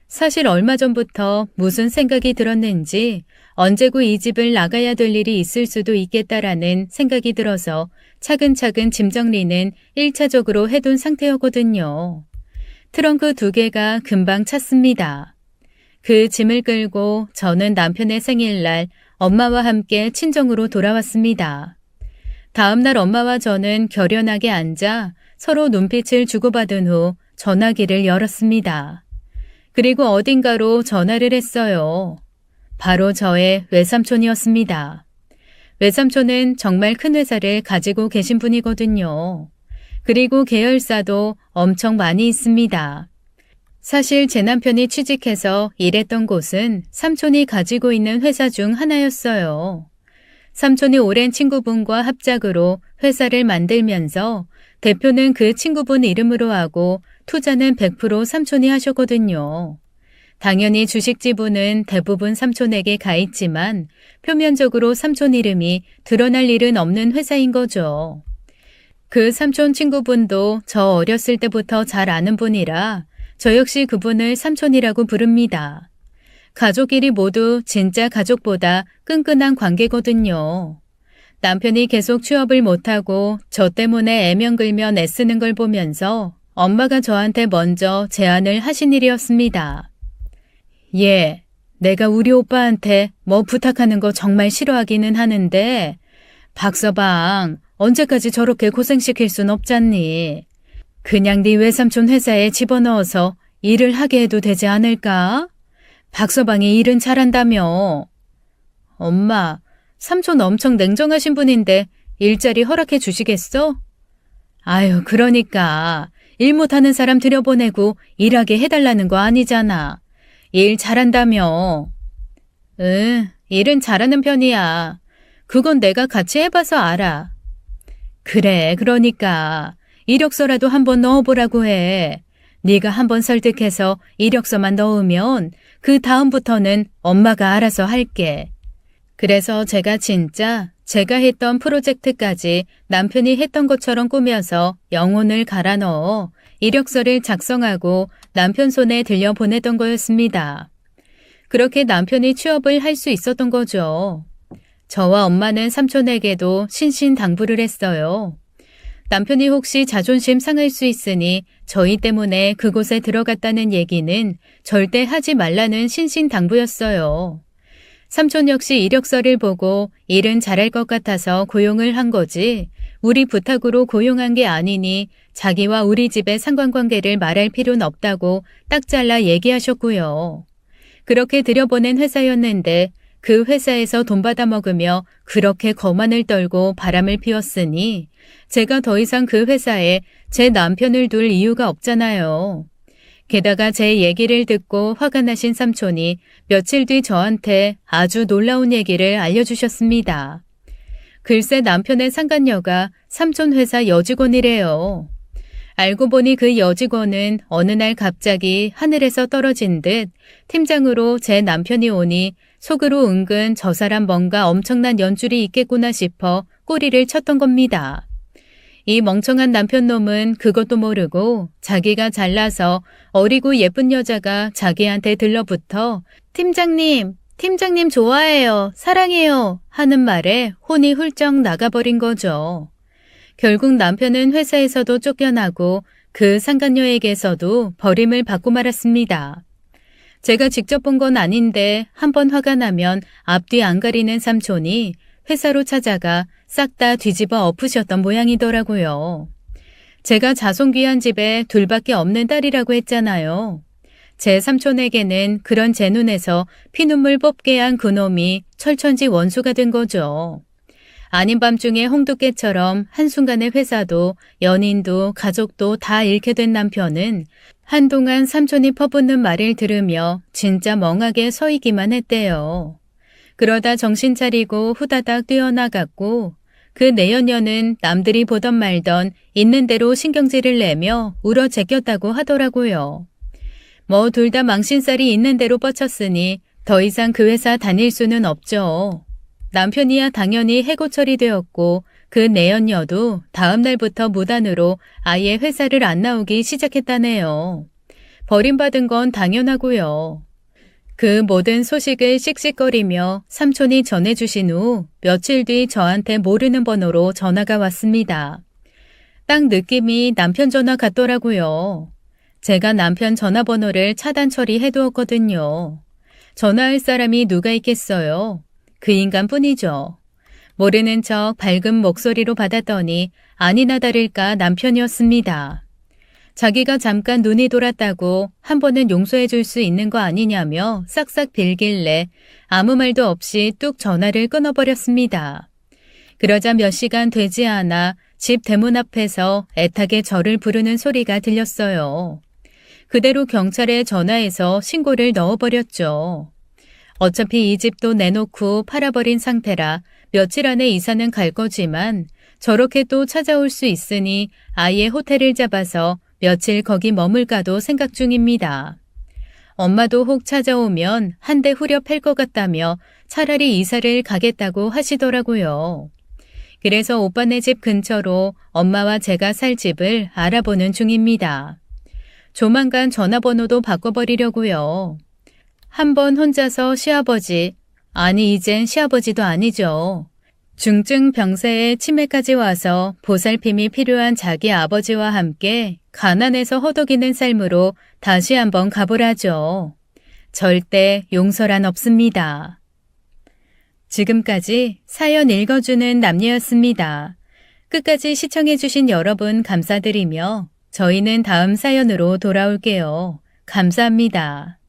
사실 얼마 전부터 무슨 생각이 들었는지 언제고 이 집을 나가야 될 일이 있을 수도 있겠다라는 생각이 들어서 차근차근 짐 정리는 1차적으로 해둔 상태였거든요. 트렁크 2개가 금방 찼습니다. 그 짐을 끌고 저는 남편의 생일날 엄마와 함께 친정으로 돌아왔습니다. 다음날 엄마와 저는 결연하게 앉아 서로 눈빛을 주고받은 후 전화기를 열었습니다. 그리고 어딘가로 전화를 했어요. 바로 저의 외삼촌이었습니다. 외삼촌은 정말 큰 회사를 가지고 계신 분이거든요. 그리고 계열사도 엄청 많이 있습니다. 사실 제 남편이 취직해서 일했던 곳은 삼촌이 가지고 있는 회사 중 하나였어요. 삼촌이 오랜 친구분과 합작으로 회사를 만들면서 대표는 그 친구분 이름으로 하고 투자는 100% 삼촌이 하셨거든요. 당연히 주식 지분은 대부분 삼촌에게 가 있지만 표면적으로 삼촌 이름이 드러날 일은 없는 회사인 거죠. 그 삼촌 친구분도 저 어렸을 때부터 잘 아는 분이라 저 역시 그분을 삼촌이라고 부릅니다. 가족끼리 모두 진짜 가족보다 끈끈한 관계거든요. 남편이 계속 취업을 못하고 저 때문에 애명글면 애쓰는 걸 보면서 엄마가 저한테 먼저 제안을 하신 일이었습니다. 예, 내가 우리 오빠한테 뭐 부탁하는 거 정말 싫어하기는 하는데 박서방 언제까지 저렇게 고생시킬 순 없잖니. 그냥 네 외삼촌 회사에 집어넣어서 일을 하게 해도 되지 않을까? 박서방이 일은 잘한다며. 엄마, 삼촌 엄청 냉정하신 분인데 일자리 허락해 주시겠어? 아유, 그러니까 일 못하는 사람 들여보내고 일하게 해달라는 거 아니잖아. 일 잘한다며. 응, 일은 잘하는 편이야. 그건 내가 같이 해봐서 알아. 그래, 그러니까 이력서라도 한번 넣어보라고 해. 네가 한번 설득해서 이력서만 넣으면 그 다음부터는 엄마가 알아서 할게. 그래서 제가 진짜 제가 했던 프로젝트까지 남편이 했던 것처럼 꾸며서 영혼을 갈아 넣어 이력서를 작성하고 남편 손에 들려보냈던 거였습니다. 그렇게 남편이 취업을 할 수 있었던 거죠. 저와 엄마는 삼촌에게도 신신당부를 했어요. 남편이 혹시 자존심 상할 수 있으니 저희 때문에 그곳에 들어갔다는 얘기는 절대 하지 말라는 신신당부였어요. 삼촌 역시 이력서를 보고 일은 잘할 것 같아서 고용을 한 거지 우리 부탁으로 고용한 게 아니니 자기와 우리 집의 상관관계를 말할 필요는 없다고 딱 잘라 얘기하셨고요. 그렇게 들여보낸 회사였는데 그 회사에서 돈 받아 먹으며 그렇게 거만을 떨고 바람을 피웠으니 제가 더 이상 그 회사에 제 남편을 둘 이유가 없잖아요. 게다가 제 얘기를 듣고 화가 나신 삼촌이 며칠 뒤 저한테 아주 놀라운 얘기를 알려주셨습니다. 글쎄 남편의 상간녀가 삼촌 회사 여직원이래요. 알고 보니 그 여직원은 어느 날 갑자기 하늘에서 떨어진 듯 팀장으로 제 남편이 오니 속으로 은근 저 사람 뭔가 엄청난 연줄이 있겠구나 싶어 꼬리를 쳤던 겁니다. 이 멍청한 남편놈은 그것도 모르고 자기가 잘나서 어리고 예쁜 여자가 자기한테 들러붙어 팀장님 좋아해요, 사랑해요 하는 말에 혼이 훌쩍 나가버린 거죠. 결국 남편은 회사에서도 쫓겨나고 그 상간녀에게서도 버림을 받고 말았습니다. 제가 직접 본 건 아닌데 한번 화가 나면 앞뒤 안 가리는 삼촌이 회사로 찾아가 싹 다 뒤집어 엎으셨던 모양이더라고요. 제가 자손귀한 집에 둘밖에 없는 딸이라고 했잖아요. 제 삼촌에게는 그런 제 눈에서 피눈물 뽑게 한 그놈이 철천지 원수가 된 거죠. 아닌 밤중에 홍두깨처럼 한순간에 회사도 연인도 가족도 다 잃게 된 남편은 한동안 삼촌이 퍼붓는 말을 들으며 진짜 멍하게 서 있기만 했대요. 그러다 정신 차리고 후다닥 뛰어나갔고 그 내연녀는 남들이 보던 말던 있는 대로 신경질을 내며 울어 제꼈다고 하더라고요. 뭐 둘 다 망신살이 있는 대로 뻗쳤으니 더 이상 그 회사 다닐 수는 없죠. 남편이야 당연히 해고 처리되었고 그 내연녀도 다음 날부터 무단으로 아예 회사를 안 나오기 시작했다네요. 버림받은 건 당연하고요. 그 모든 소식을 씩씩거리며 삼촌이 전해주신 후 며칠 뒤 저한테 모르는 번호로 전화가 왔습니다. 딱 느낌이 남편 전화 같더라고요. 제가 남편 전화번호를 차단 처리해두었거든요. 전화할 사람이 누가 있겠어요? 그 인간뿐이죠. 모르는 척 밝은 목소리로 받았더니 아니나 다를까 남편이었습니다. 자기가 잠깐 눈이 돌았다고 한 번은 용서해 줄 수 있는 거 아니냐며 싹싹 빌길래 아무 말도 없이 뚝 전화를 끊어버렸습니다. 그러자 몇 시간 되지 않아 집 대문 앞에서 애타게 저를 부르는 소리가 들렸어요. 그대로 경찰에 전화해서 신고를 넣어버렸죠. 어차피 이 집도 내놓고 팔아버린 상태라 며칠 안에 이사는 갈 거지만 저렇게 또 찾아올 수 있으니 아예 호텔을 잡아서 며칠 거기 머물까도 생각 중입니다. 엄마도 혹 찾아오면 한 대 후려 팰 것 같다며 차라리 이사를 가겠다고 하시더라고요. 그래서 오빠네 집 근처로 엄마와 제가 살 집을 알아보는 중입니다. 조만간 전화번호도 바꿔버리려고요. 한번 혼자서 시아버지, 아니 이젠 시아버지도 아니죠. 중증 병세에 치매까지 와서 보살핌이 필요한 자기 아버지와 함께 가난해서 허덕이는 삶으로 다시 한번 가보라죠. 절대 용서란 없습니다. 지금까지 사연 읽어주는 남녀였습니다. 끝까지 시청해주신 여러분 감사드리며 저희는 다음 사연으로 돌아올게요. 감사합니다.